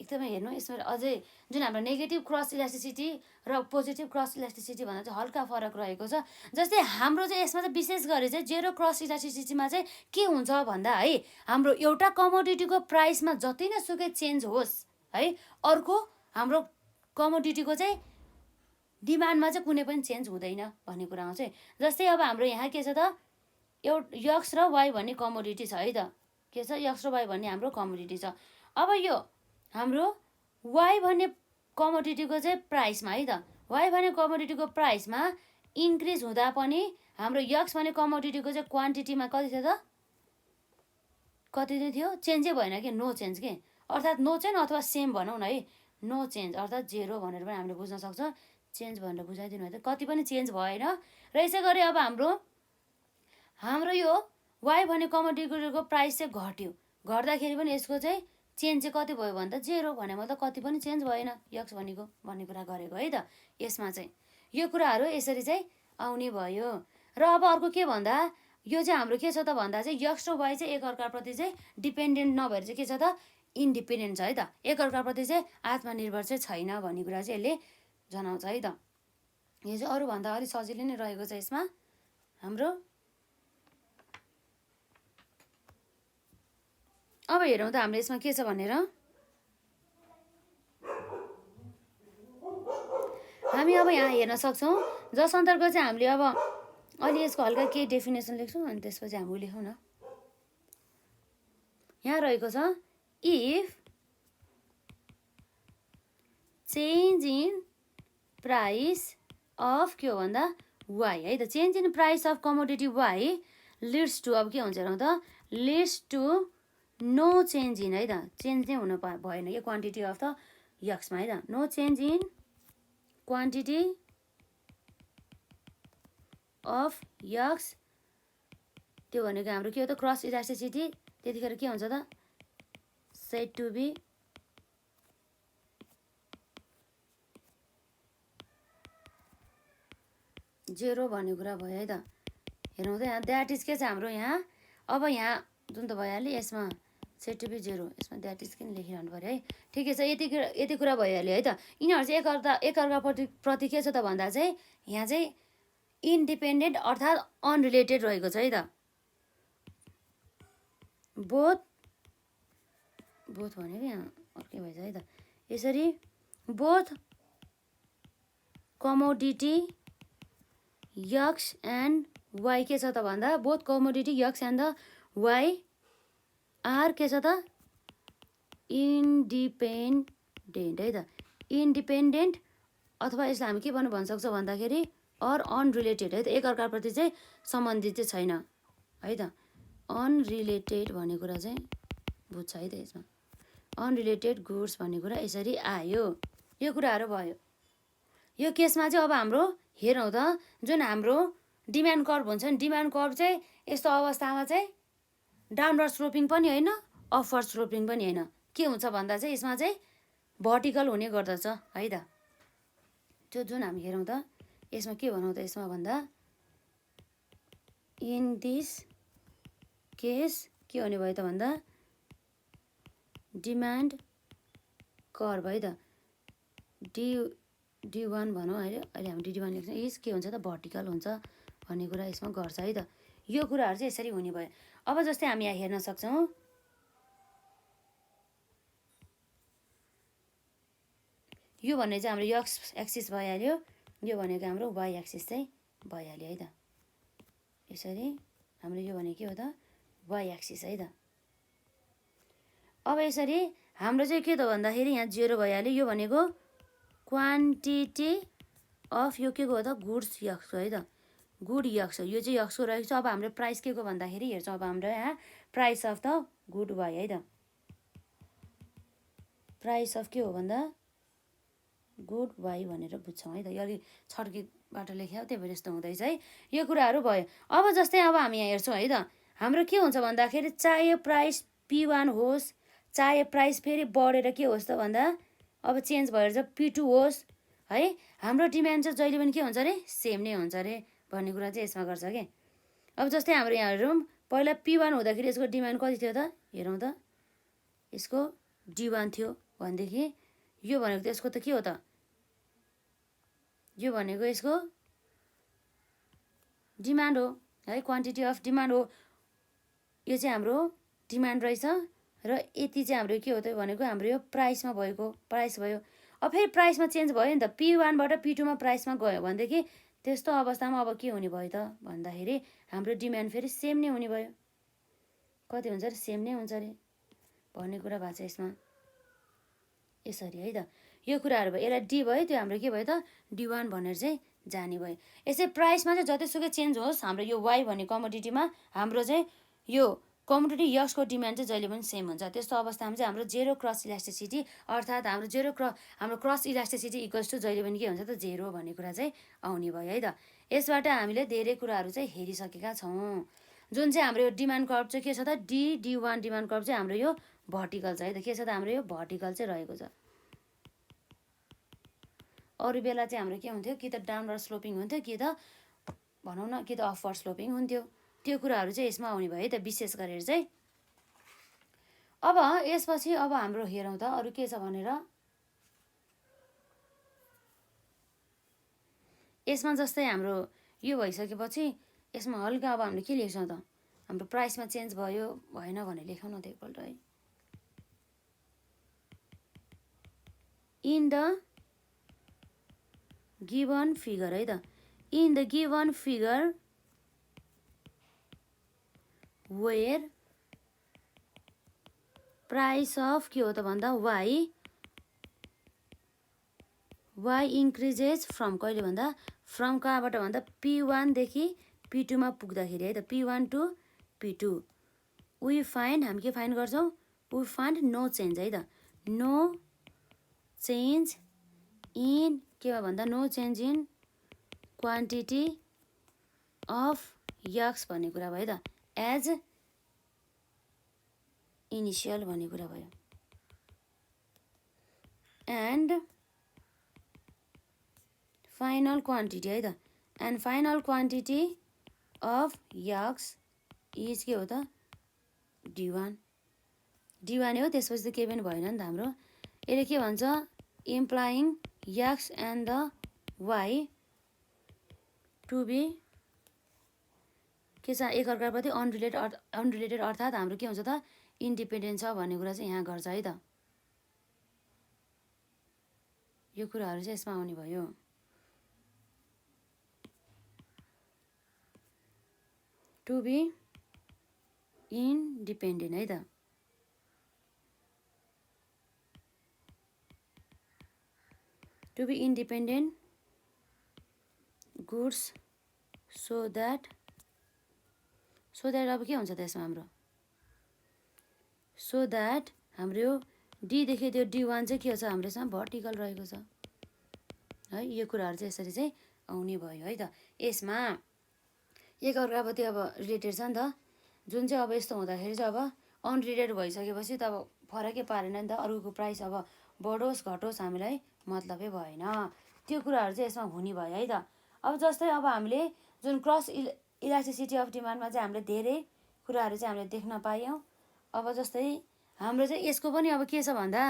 एकदमै हेर्नु यसमा अझै जुन हाम्रो नेगेटिभ क्रस इलास्टिसिटी र पोजिटिभ क्रस इलास्टिसिटी भन्दा चाहिँ हल्का फरक रहेको छ। जस्तै हाम्रो चाहिँ यसमा चाहिँ विशेष गरी चाहिँ जेरो क्रस इलास्टिसिटीमा चाहिँ के हुन्छ भन्दा है हाम्रो एउटा कमोडिटीको प्राइसमा जति नै सुकै चेन्ज होस् है अर्को हाम्रो कमोडिटीको चाहिँ डिमान्डमा चाहिँ कुनै पनि चेन्ज हुँदैन भन्ने कुरा आउँछ। जस्तै अब हाम्रो यहाँ के छ त यक्स र वाई भन्ने कमोडिटी छ है त। के छ यक्स र वाई भन्ने हाम्रो कमोडिटी छ। अब यो हाम्रो वाई भन्ने कमोडिटीको चाहिँ प्राइसमा है त वाई भन्ने कमोडिटीको प्राइसमा इन्क्रिज हुँदा पनि हाम्रो यक्स भन्ने कमोडिटीको चाहिँ क्वान्टिटीमा कति थियो त कति नै थियो चेन्जै भएन कि नो चेन्ज के अर्थात् नो चेन्ज अथवा सेम भनौँ न है नो चेन्ज अर्थात् 0 भनेर पनि हामीले बुझ्न सक्छौँ। चेन्ज भनेर बुझाइदिनु भयो त कति पनि चेन्ज भएन र यसै गरी अब हाम्रो यो वाई भन्ने कमोडिटीको प्राइस चाहिँ घट्यो घट्दाखेरि पनि यसको चाहिँ चेन्ज चाहिँ कति भयो भन्दा 0 भने मतलब कति पनि चेन्ज भएन यक्स भनेको भन्ने कुरा गरेको है त। यसमा चाहिँ यो कुराहरू यसरी चाहिँ आउने भयो र अब अर्को के भन्दा यो चाहिँ हाम्रो के छ त भन्दा चाहिँ यक्स र वाई चाहिँ एकअर्काप्रति चाहिँ डिपेन्डेन्ट नभएर चाहिँ के छ त इन्डिपेन्डेन्ट छ है त। एकअर्काप्रति चाहिँ आत्मनिर्भर चाहिँ छैन भन्ने कुरा चाहिँ यसले जनाउँछ है त। यो चाहिँ अरूभन्दा अलिक सजिलो नै रहेको छ यसमा हाम्रो। अब हेरौँ त हाम्रो यसमा के छ भनेर हामी अब यहाँ हेर्न सक्छौँ जस अन्तर्गत चाहिँ हामीले अब अलि यसको हल्का केही डेफिनेसन लेख्छौँ अनि त्यसपछि हामी लेखौँ न। यहाँ रहेको छ if change in price of के हो भन्दा वाई है त। Change in price of commodity y leads to अब के हुन्छ हेरौँ त leads to no change in है त, चेन्ज नै हुन भएन कि क्वान्टिटी अफ द यक्समा है त, no change in quantity of x, त्यो भनेको हाम्रो के हो त क्रस इलास्टिसिटी, त्यतिखेर के हुन्छ त सेड टु बी जेरो भन्ने कुरा भयो है त। हेरौँ त यहाँ द्याट इज के छ हाम्रो यहाँ, अब यहाँ जुन त भइहाल्यो यसमा सेड टु बी जेरो, यसमा द्याट इज किन लेखिरहनु पऱ्यो है। ठिकै छ, यति कुरा भइहाल्यो है त। यिनीहरू चाहिँ एकअर्काप्रति के छ त भन्दा चाहिँ यहाँ चाहिँ इन्डिपेन्डेन्ट अर्थात् अनरिलेटेड रहेको छ है त। बोथ भनेको यहाँ अर्कै भएछ है त। यसरी both commodity x and y के छ त भन्दा both commodity x and the y are के छ त इन्डिपेन्डेन्ट है त। इन्डिपेन्डेन्ट अथवा यसलाई हामी के भन्न सक्छौँ भन्दाखेरि अर अनरिलेटेड है त, एकअर्काप्रति चाहिँ सम्बन्धित चाहिँ छैन है त। अनरिलेटेड भन्ने कुरा चाहिँ बुझ्छ है त यसमा, अनरिलेटेड गुड्स भन्ने कुरा यसरी आयो। यो कुराहरू भयो। यो केसमा चाहिँ अब हाम्रो हेरौँ त जुन हाम्रो डिमान्ड कर्भ हुन्छ नि, डिमान्ड कर्भ चाहिँ यस्तो अवस्थामा चाहिँ डाउनवर्ड स्लोपिङ पनि होइन अपवर्ड स्लोपिङ पनि होइन, के हुन्छ भन्दा चाहिँ यसमा चाहिँ भर्टिकल हुने गर्दछ है त। त्यो जुन हामी हेरौँ त यसमा के भनौँ त यसमा भन्दा इन दिस केस के हुने भयो त भन्दा डिमान्ड कर्भ है त D1 भनौँ अहिले हामी D1 लेख्छौँ, इज के हुन्छ त भर्टिकल हुन्छ भन्ने कुरा यसमा गर्छ है त। यो कुराहरू चाहिँ यसरी हुने भयो। अब जस्तै हामी यहाँ हेर्न सक्छौँ यो भन्ने चाहिँ हाम्रो यक्स एक्सिस भइहाल्यो, यो भनेको हाम्रो वाइ एक्सिस चाहिँ भइहाल्यो है त। यसरी हाम्रो यो भनेको के हो त वाइ एक्सिस है त। अब यसरी हाम्रो चाहिँ के त भन्दाखेरि यहाँ जेरो भइहाल्यो, यो भनेको क्वान्टिटी अफ यो के को हो त गुड्स यक्सको है त, गुड यक्स हो, यो चाहिँ यक्सको रहेको छ। अब हाम्रो प्राइस के को भन्दाखेरि हेर्छौँ अब हाम्रो यहाँ price of the good y है त, प्राइस अफ के हो भन्दा गुड वाइ भनेर बुझ्छौँ है त। यो अलिक छड्कीबाट लेख्यो त्यही भएर यस्तो हुँदैछ है। यो कुराहरू भयो। अब जस्तै अब हामी यहाँ हेर्छौँ है त, हाम्रो के हुन्छ भन्दाखेरि चाहे प्राइस P1 होस्, चाहे प्राइस फेरि बढेर के होस् त भन्दा अब चेन्ज भएर चाहिँ P2 होस् है, हाम्रो डिमान्ड चाहिँ जहिले पनि के हुन्छ अरे सेम नै हुन्छ अरे भन्ने कुरा चाहिँ यसमा गर्छ कि। अब जस्तै हाम्रो यहाँ हेरौँ पहिला P1 हुँदाखेरि यसको डिमान्ड कति थियो त हेरौँ त, यसको D1 थियो भनेदेखि यो भनेको त यसको त के हो त, यो भनेको यसको डिमान्ड हो है, क्वान्टिटी अफ डिमान्ड हो। यो चाहिँ हाम्रो डिमान्ड रहेछ र यति चाहिँ हाम्रो के हो त भनेको हाम्रो यो प्राइसमा भएको प्राइस भयो। अब फेरि प्राइसमा चेन्ज भयो नि त, P1 बाट P2 मा प्राइसमा गयो भनेदेखि त्यस्तो अवस्थामा अब के हुने भयो त भन्दाखेरि हाम्रो डिमान्ड फेरि सेम नै हुने भयो। कति हुन्छ अरे सेम नै हुन्छ अरे भन्ने कुरा भएको छ यसमा यसरी है त। यो कुराहरू भयो, यसलाई डी भयो, त्यो हाम्रो के भयो त D1 भनेर चाहिँ जाने भयो। यसै प्राइसमा चाहिँ जतिसुकै चेन्ज होस् हाम्रो यो वाइ भन्ने कमोडिटीमा हाम्रो चाहिँ यो कमोडिटी यक्सको डिमान्ड चाहिँ जहिले पनि सेम हुन्छ। त्यस्तो अवस्थामा चाहिँ हाम्रो जेरो क्रस इलास्टिसिटी अर्थात् हाम्रो हाम्रो क्रस इलास्टिसिटी इक्वल्स टु जहिले पनि के हुन्छ त जेरो भन्ने कुरा चाहिँ आउने भयो है त। यसबाट हामीले धेरै कुराहरू चाहिँ हेरिसकेका छौँ। जुन चाहिँ हाम्रो यो डिमान्ड कर्भ चाहिँ के छ त D1 डिमान्ड कर्भ चाहिँ हाम्रो यो भर्टिकल छ है त, के छ त हाम्रो यो भर्टिकल चाहिँ रहेको छ। अरू बेला चाहिँ हाम्रो के हुन्थ्यो कि त डाउनवर्ड स्लोपिङ हुन्थ्यो कि त भनौँ न कि त अपवर्ड स्लोपिङ हुन्थ्यो। त्यो कुराहरू चाहिँ यसमा आउने भयो है त विशेष गरेर चाहिँ। अब यसपछि अब हाम्रो हेरौँ त अरू के छ भनेर, यसमा जस्तै हाम्रो यो भइसकेपछि यसमा हल्का अब हामीले के लेख्छौँ त हाम्रो प्राइसमा चेन्ज भयो भएन भनेर लेखौँ न त एकपल्ट है। इन द गिवन फिगर है त, in the given figure where price of के हो त भन्दा वाइ इन्क्रिजेस फ्रम कहिले भन्दा फ्रम कहाँबाट भन्दा P1 देखि P2 मा पुग्दाखेरि है त, P1 to P2 we find हामी के फाइन्ड गर्छौँ वी फाइन्ड नो चेन्ज है त नो चेन्ज इन केमा भन्दा no change in quantity of x भन्ने कुरा भयो त एज इनिसियल भन्ने कुरा भयो एन्ड फाइनल क्वान्टिटी है त and final quantity of x is के हो त D1 D1 हो त्यसपछि त केही पनि भएन नि त हाम्रो यसले के भन्छ implying X and the Y to be के छ एकअर्काप्रति अनरिलेटेड अर्थात् हाम्रो के हुन्छ त इन्डिपेन्डेन्ट छ भन्ने कुरा चाहिँ यहाँ गर्छ है त यो कुराहरू चाहिँ यसमा आउने भयो टु बी इन्डिपेन्डेन्ट है त to be independent goods so that अब के हुन्छ त यसमा हाम्रो सो द्याट हाम्रो डीदेखि त्यो D1 चाहिँ के छ हाम्रो यसमा भर्टिकल रहेको छ है यो कुराहरू चाहिँ यसरी चाहिँ आउने भयो है त यसमा एकअर्काप्रति अब रिलेटेड छ नि त जुन चाहिँ अब यस्तो हुँदाखेरि चाहिँ अब अनरिलेटेड भइसकेपछि त अब फरकै पारेन नि त अरूको प्राइस अब बढोस् घटोस् हामीलाई मतलबै भएन त्यो कुराहरू चाहिँ यसमा हुने भयो है त अब जस्तै अब हामीले जुन क्रस इलास्टिसिटी अफ डिमान्डमा चाहिँ हामीले धेरै कुराहरू चाहिँ हामीले देख्न पायौँ अब जस्तै हाम्रो चाहिँ यसको पनि अब के छ भन्दा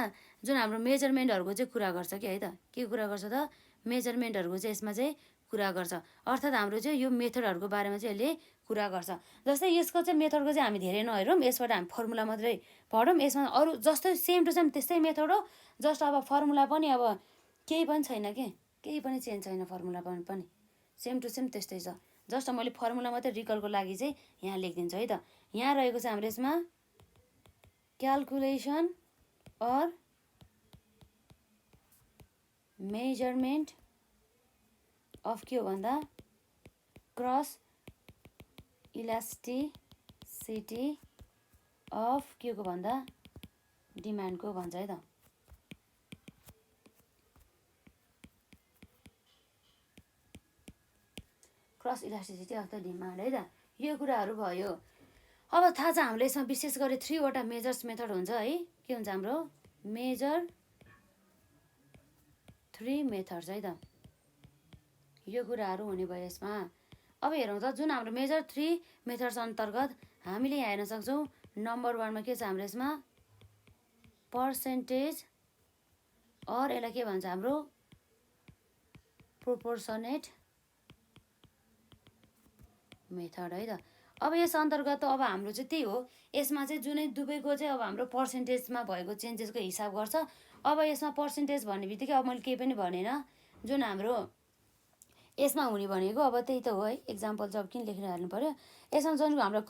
जुन हाम्रो मेजरमेन्टहरूको चाहिँ कुरा गर्छ कि है त के कुरा गर्छ त मेजरमेन्टहरूको चाहिँ यसमा चाहिँ कुरा गर्छ अर्थात् हाम्रो चाहिँ यो मेथडहरूको बारेमा चाहिँ यसले कुरा गर्छ जस्तै यसको चाहिँ मेथडको चाहिँ हामी धेरै नहेरौँ यसबाट हामी फर्मुला मात्रै पढौँ यसमा अरू जस्तै सेम टु सेम त्यस्तै मेथड हो जस्ट अब फर्मुला पनि अब केही पनि छैन के केही पनि चेन्ज छैन फर्मुला पनि सेम टु सेम त्यस्तै छ जस्ट मैले फर्मुला मात्रै रिकलको लागि चाहिँ यहाँ लेखिदिन्छु है त यहाँ रहेको छ हाम्रो यसमा क्यालकुलेसन अर मेजरमेन्ट अफ के हो भन्दा क्रस इलास्टिसिटी अफ के को भन्दा डिमान्डको भन्छ है त cross elasticity of the demand है त यो कुराहरू भयो अब थाहा छ हामीले यसमा विशेष गरी 3 वटा मेजर्स मेथड हुन्छ है के हुन्छ हाम्रो मेजर 3 मेथड्स है त यो कुराहरू हुने भयो यसमा अब हेरौँ त जुन हाम्रो मेजर 3 मेथड्स अन्तर्गत हामीले यहाँ हेर्न सक्छौँ नम्बर 1 मा के छ हाम्रो यसमा पर्सेन्टेज और यसलाई के भन्छ हाम्रो प्रोपोर्सनेट मेथड है त अब यस अन्तर्गत अब हाम्रो चाहिँ त्यही हो यसमा चाहिँ जुनै दुवैको चाहिँ अब हाम्रो पर्सेन्टेजमा भएको चेन्जेसको हिसाब गर्छ अब यसमा पर्सेन्टेज भन्ने बित्तिकै अब मैले केही पनि भनेन जुन हाम्रो यसमा हुने भनेको अब त्यही त हो है एक्जाम्पल चाहिँ अब किन लेखेर हाल्नु पर्यो यसमा जुन हाम्रो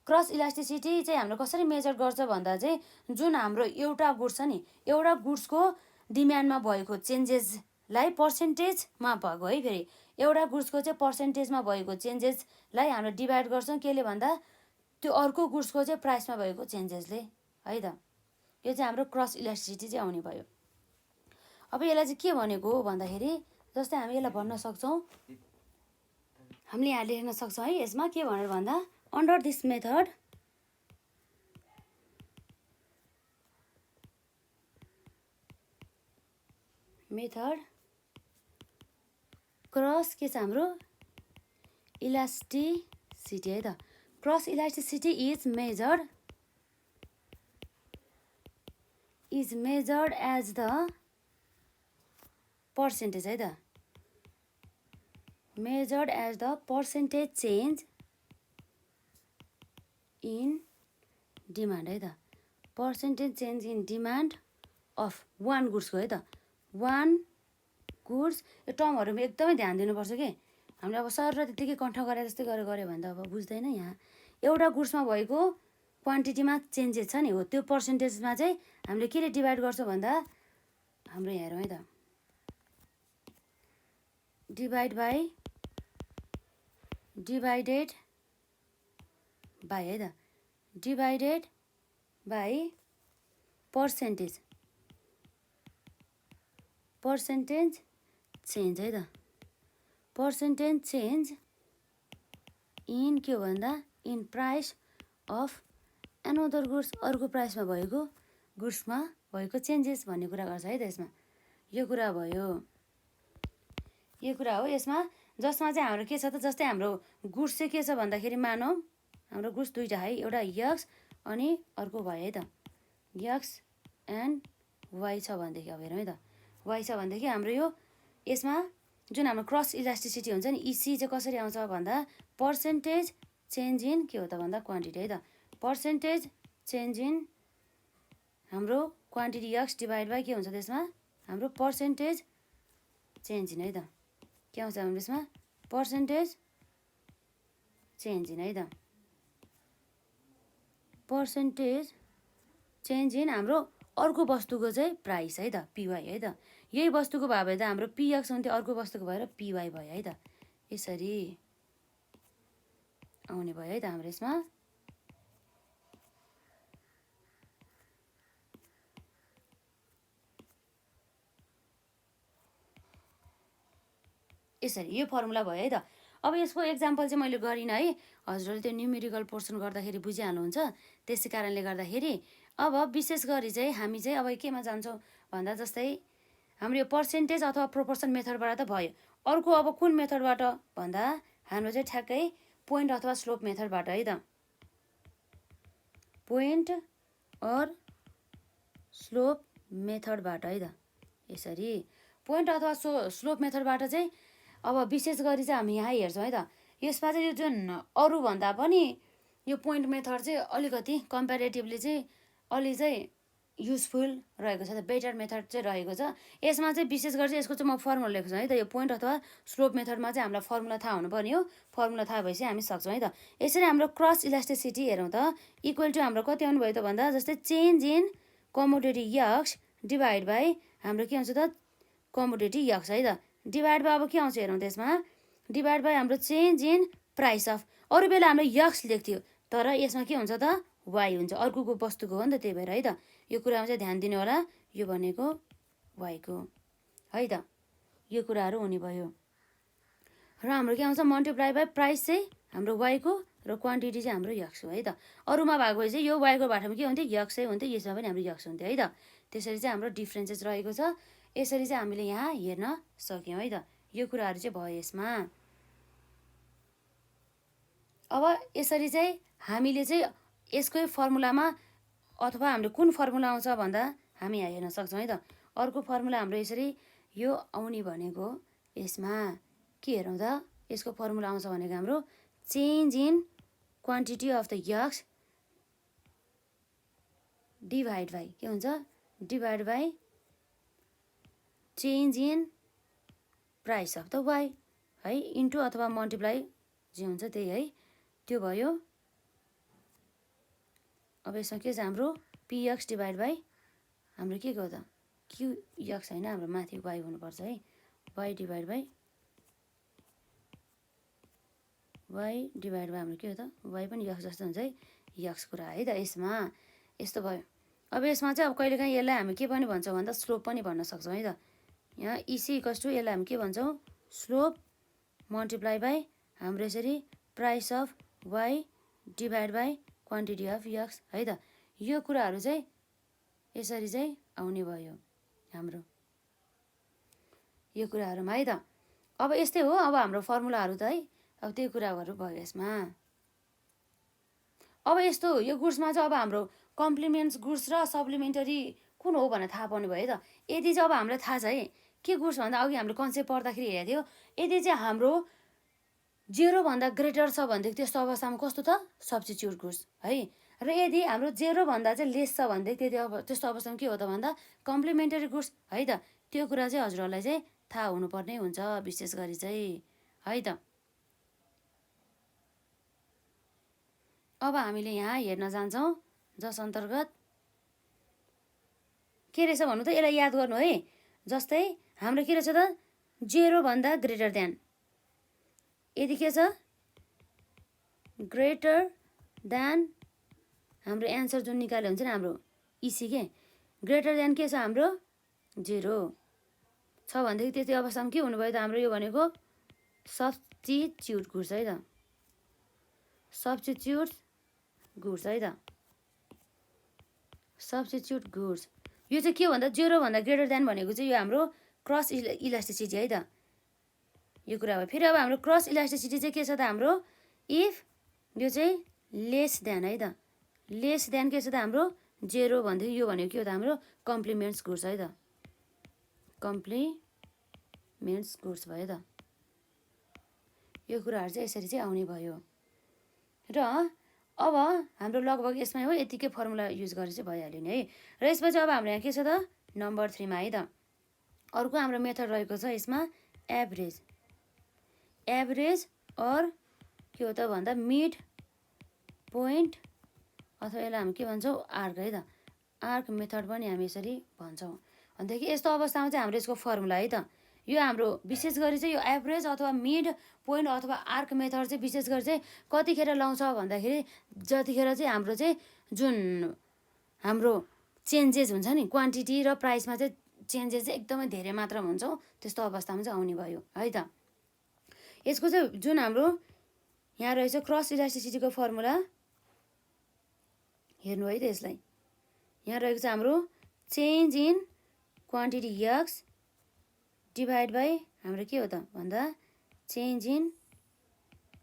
क्रस इलास्टिसिटी चाहिँ हाम्रो कसरी मेजर गर्छ भन्दा चाहिँ जुन हाम्रो एउटा गुड्स छ नि एउटा गुड्सको डिमान्डमा भएको चेन्जेसलाई पर्सेन्टेजमा भएको है फेरि एउटा गुड्सको चाहिँ पर्सेन्टेजमा भएको चेन्जेसलाई हामीले डिभाइड गर्छौँ केले भन्दा त्यो अर्को गुड्सको चाहिँ प्राइसमा भएको चेन्जेसले है त यो चाहिँ हाम्रो क्रस इलास्टिसिटी चाहिँ आउने भयो अब यसलाई चाहिँ के भनेको हो भन्दाखेरि जस्तै हामी यसलाई भन्न सक्छौँ हामीले यहाँ लेख्न सक्छौँ है यसमा के भनेर भन्दा under this method cross K छ हाम्रो इलास्टिसिटी है त cross elasticity is measured as the percentage है त measured as the percentage change in demand है त percentage change in demand of one goods को है त one goods यो टर्महरुमा एकदमै ध्यान दिनुपर्छ के हामीले अब सर र त्यतिकै कन्ठ गरे जस्तै गरे भने त अब बुझ्दैन यहाँ एउटा गुड्समा भएको क्वान्टिटीमा चेन्जेस छ नि हो त्यो पर्सेन्टेजमा चाहिँ हामीले केले डिभाइड गर्छौं भन्दा हाम्रो यहाँ हेरौँ है त डिभाइडेड बाई है त डिभाइडेड बाई पर्सेन्टेज चेन्ज है त पर्सेन्टेज चेन्ज इन के हो भन्दा in price of another goods अर्को प्राइसमा भएको गुड्समा भएको चेन्जेस भन्ने कुरा गर्छ है त यसमा यो कुरा भयो यो कुरा हो यसमा जसमा चाहिँ हाम्रो के छ त जस्तै हाम्रो गुड्स चाहिँ के छ भन्दाखेरि मानौँ हाम्रो गुड्स दुईवटा है एउटा यक्स अनि अर्को भयो है त यक्स एन्ड वाइ छ भनेदेखि अब हेरौँ है त वाइ छ भनेदेखि हाम्रो यो यसमा जुन हाम्रो क्रस इलास्टिसिटी हुन्छ नि इसी चाहिँ कसरी आउँछ भन्दा पर्सेन्टेज चेन्ज इन के हो त भन्दा क्वान्टिटी है त पर्सेन्टेज चेन्ज इन हाम्रो क्वान्टिटी यक्स डिभाइड बाई के हुन्छ त्यसमा हाम्रो पर्सेन्टेज चेन्ज इन है त के आउँछ हाम्रो यसमा पर्सेन्टेज चेन्ज इन है त पर्सेन्टेज चेन्ज इन हाम्रो अर्को वस्तुको चाहिँ प्राइस है त पिवाई है त यही वस्तुको भयो भने त हाम्रो पिएक्स हुन्थ्यो अर्को वस्तुको भएर पिवाई भयो है त यसरी आउने भयो है त हाम्रो यसमा यसरी यो फर्मुला भयो है त अब यसको एक्जाम्पल चाहिँ मैले गरिनँ है हजुरहरूले त्यो न्युमेरिकल पोर्सन गर्दाखेरि बुझिहाल्नुहुन्छ त्यसै कारणले गर्दाखेरि अब विशेष गरी चाहिँ हामी चाहिँ अब केमा जान्छौँ भन्दा जस्तै हाम्रो यो पर्सेन्टेज अथवा प्रोपोर्सन मेथडबाट त भयो अर्को अब कुन मेथडबाट भन्दा हाम्रो चाहिँ ठ्याक्कै पोइन्ट अथवा स्लोप मेथडबाट है त पोइन्ट अर स्लोप मेथडबाट है त यसरी पोइन्ट अथवा स्लोप मेथडबाट चाहिँ अब विशेष गरी चाहिँ हामी यहाँ हेर्छौँ है त यसमा चाहिँ यो जुन अरूभन्दा पनि यो पोइन्ट मेथड चाहिँ अलिकति कम्पेरिटिभली चाहिँ अलि चाहिँ युजफुल रहेको छ त बेटर मेथड चाहिँ रहेको छ यसमा चाहिँ विशेष गरी चाहिँ यसको चाहिँ म फर्मुला लेख्छु है त यो पोइन्ट अथवा स्लोप मेथडमा चाहिँ हामीलाई फर्मुला थाहा हुनुपर्ने हो फर्मुला थाहा भएपछि हामी सक्छौँ है त यसरी हाम्रो क्रस इलास्टिसिटी हेरौँ त इक्वल टु हाम्रो कति आउनु भयो त भन्दा जस्तै change in commodity x divide by हाम्रो के हुन्छ त कमोडिटी यक्स है त डिभाइड बाई अब के आउँछ हेरौँ त्यसमा डिभाइड बाई हाम्रो चेन्ज इन प्राइस अफ अरू बेला हाम्रो यक्स लेख्थ्यो तर यसमा के हुन्छ त वाइ हुन्छ अर्को वस्तुको हो नि त त्यही भएर है त यो कुरामा चाहिँ ध्यान दिनु होला यो भनेको वाइको है त यो कुराहरू हुने भयो र हाम्रो के आउँछ मल्टिप्लाई बाई प्राइस चाहिँ हाम्रो वाइको र क्वान्टिटी चाहिँ हाम्रो यक्स हो है त अरूमा भएको भए चाहिँ यो वाइको बाटोमा के हुन्थ्यो यक्सै हुन्थ्यो यसमा पनि हाम्रो यक्स हुन्थ्यो है त त्यसरी चाहिँ हाम्रो डिफ्रेन्सेस रहेको छ यसरी चाहिँ हामीले यहाँ हेर्न सक्यौँ है त यो कुराहरू चाहिँ भयो यसमा अब यसरी चाहिँ हामीले चाहिँ यसकै फर्मुलामा अथवा हामीले कुन फर्मुला आउँछ भन्दा हामी यहाँ हेर्न सक्छौँ है त अर्को फर्मुला हाम्रो यसरी यो आउने भनेको यसमा के हेरौँ त यसको फर्मुला आउँछ भनेको हाम्रो change in quantity of the x divide by के हुन्छ divide by change in price of the y है इन्टु अथवा मल्टिप्लाई जे हुन्छ त्यही है त्यो भयो अब यसमा के छ हाम्रो पिएक्स डिभाइड बाई हाम्रो के को त क्युएक्स होइन हाम्रो माथि वाइ हुनुपर्छ है वाइ डिभाइड बाई हाम्रो के हो त वाइ पनि यक्स जस्तो हुन्छ है यक्स कुरा है त यसमा यस्तो भयो अब यसमा चाहिँ अब कहिलेकाहीँ यसलाई हामी के पनि भन्छौँ भन्दा स्लोप पनि भन्न सक्छौँ है त यहाँ इसी इक्वल्स टु यसलाई हामी के भन्छौँ स्लोप मल्टिप्लाई बाई हाम्रो यसरी price of y divide by quantity of x है त यो कुराहरू चाहिँ यसरी चाहिँ आउने भयो हाम्रो यो कुराहरूमा है त अब यस्तै हो अब हाम्रो फर्मुलाहरू त है अब त्यही कुराहरू भयो यसमा अब यस्तो यो गुड्समा चाहिँ अब हाम्रो कम्प्लिमेन्ट्स गुड्स र सप्लिमेन्टरी कुन हो भनेर थाहा पाउनु भयो त यदि चाहिँ अब हामीलाई थाहा छ है के गुड्स भन्दा अघि हामीले कन्सेप्ट पढ्दाखेरि हेरेको थियो यदि चाहिँ हाम्रो 0 भन्दा ग्रेटर छ भनेदेखि त्यस्तो अवस्थामा कस्तो त सब्स्टिट्युट गुड्स है र यदि हाम्रो 0 भन्दा चाहिँ लेस छ भनेदेखि त्यस्तो अवस्थामा के हो त भन्दा कम्प्लिमेन्टरी गुड्स है त त्यो कुरा चाहिँ हजुरहरूलाई चाहिँ थाहा हुनुपर्ने हुन्छ विशेष गरी चाहिँ है त अब हामीले यहाँ हेर्न जान्छौँ जस अन्तर्गत के रहेछ भन्नु त यसलाई याद गर्नु है जस्तै हाम्रो के रहेछ त 0 भन्दा ग्रेटर देन यदि के छ ग्रेटर देन हाम्रो एन्सर जुन निकाल्यो हुन्छ नि हाम्रो इसी के ग्रेटर देन के छ हाम्रो 0 छ भनेदेखि त्यति अवस्थामा के हुनुभयो त हाम्रो यो भनेको सब्स्टिट्युट गुड्स है त सब्स्टिट्युट गुड्स है त सब्स्टिट्युट गुड्स यो चाहिँ के भन्दा 0 भन्दा ग्रेटर देन भनेको चाहिँ यो हाम्रो क्रस इलास्टिसिटी है त यो कुरा हो फेरि अब हाम्रो क्रस इलास्टिसिटी चाहिँ के छ त हाम्रो इफ यो चाहिँ लेस देन है त लेस देन के छ त हाम्रो 0 भनेदेखि यो भनेको के हो त हाम्रो कम्प्लिमेन्ट्स गुड्स है त कम्प्लिमेन्ट्स गुड्स भयो त यो कुराहरू चाहिँ यसरी चाहिँ आउने भयो र अब हाम्रो लगभग यसमा हो यतिकै फर्मुला युज गरेर चाहिँ भइहाल्यो नि है र यसपछि अब हाम्रो यहाँ के छ त नम्बर 3 मा है त अर्को हाम्रो मेथड रहेको छ यसमा एभरेज अर के हो त भन्दा मिड पोइन्ट अथवा यसलाई हामी के भन्छौँ आर्क है त आर्क मेथड पनि हामी यसरी भन्छौँ भनेदेखि यस्तो अवस्थामा चाहिँ हाम्रो यसको फर्मुला है त यो हाम्रो विशेष गरी चाहिँ यो एभरेज अथवा मिड पोइन्ट अथवा आर्क मेथड चाहिँ विशेष गरी चाहिँ कतिखेर लाउँछ भन्दाखेरि जतिखेर चाहिँ हाम्रो चाहिँ जुन हाम्रो चेन्जेस हुन्छ नि क्वान्टिटी र प्राइसमा चाहिँ चेन्जेस चाहिँ एकदमै धेरै मात्रामा हुन्छ त्यस्तो अवस्थामा चाहिँ आउने भयो है त यसको चाहिँ जुन हाम्रो यहाँ रहेछ क्रस इलास्टिसिटीको फर्मुला हेर्नु है त यसलाई यहाँ रहेको छ हाम्रो change in quantity x divide by हाम्रो के हो त भन्दा चेन्ज इन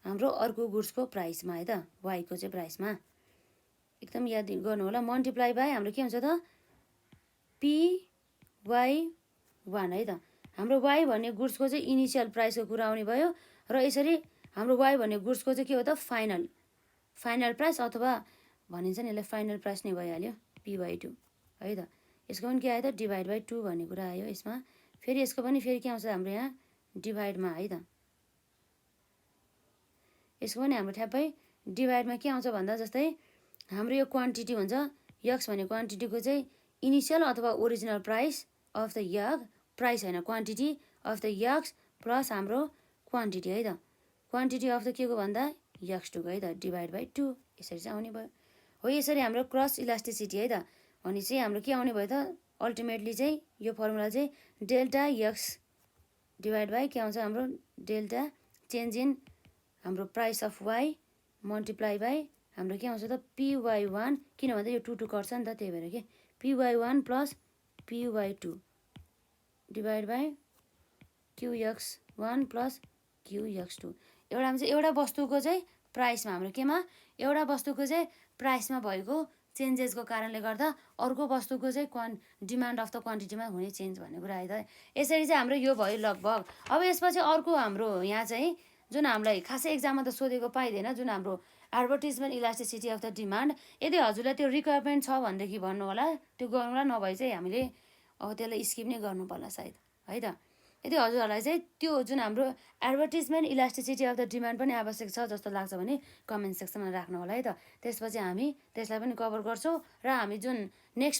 हाम्रो अर्को गुड्सको प्राइसमा है त वाईको चाहिँ प्राइसमा एकदम याद गर्नु होला मल्टिप्लाई बाई हाम्रो के हुन्छ त PY1 है त हाम्रो वाई भन्ने गुड्सको चाहिँ इनिसियल प्राइसको कुरा आउने भयो र यसरी हाम्रो वाई भन्ने गुड्सको चाहिँ के हो त फाइनल प्राइस अथवा भनिन्छ नि यसलाई फाइनल प्राइस नै भइहाल्यो PY2 है त यसको पनि के आयो त डिभाइड बाई 2 भन्ने कुरा आयो यसमा फेरि यसको पनि फेरि के आउँछ हाम्रो यहाँ डिभाइडमा है त यसको पनि हाम्रो ठ्याप्पै डिभाइडमा के आउँछ भन्दा जस्तै हाम्रो यो क्वान्टिटी हुन्छ यक्स भन्ने क्वान्टिटीको चाहिँ इनिसियल अथवा original price of the Y price होइन quantity of the X plus हाम्रो क्वान्टिटी है त क्वान्टिटी अफ द के को भन्दा यक्स 2 है त डिभाइड बाई 2 यसरी चाहिँ आउने भयो हो यसरी हाम्रो क्रस इलास्टिसिटी है त भने चाहिँ हाम्रो के आउने भयो त अल्टिमेटली चाहिँ यो फर्मुला चाहिँ डेल्टा यक्स डिभाइड बाई के आउँछ हाम्रो डेल्टा चेन्ज इन हाम्रो price of y multiply by हाम्रो के आउँछ त PY1 किन भन्दा यो 2 कट्छ नि त त्यही भएर के PY1 plus PY2 divide by QX1 plus QX2 एउटामा चाहिँ एउटा वस्तुको चाहिँ प्राइसमा हाम्रो केमा एउटा वस्तुको चाहिँ प्राइसमा भएको चेन्जेसको कारणले गर्दा अर्को वस्तुको चाहिँ डिमान्ड अफ द क्वान्टिटीमा हुने चेन्ज भन्ने कुरा आयो त यसरी चाहिँ हाम्रो यो भयो लगभग अब यसपछि अर्को हाम्रो यहाँ चाहिँ जुन हामीलाई खासै एक्जाममा त सोधेको पाइँदैन जुन हाम्रो advertisement elasticity of the demand यदि हजुरलाई त्यो रिक्वायरमेन्ट छ भनेदेखि भन्नु होला त्यो गर्नुलाई नभए चाहिँ हामीले अब त्यसलाई स्किप नै गर्नु पर्ला सायद है त यदि हजुरहरूलाई चाहिँ त्यो जुन हाम्रो advertisement elasticity of the demand पनि आवश्यक छ जस्तो लाग्छ भने कमेन्ट सेक्सनमा राख्नु होला है त त्यसपछि हामी त्यसलाई पनि कभर गर्छौँ र हामी जुन नेक्स्ट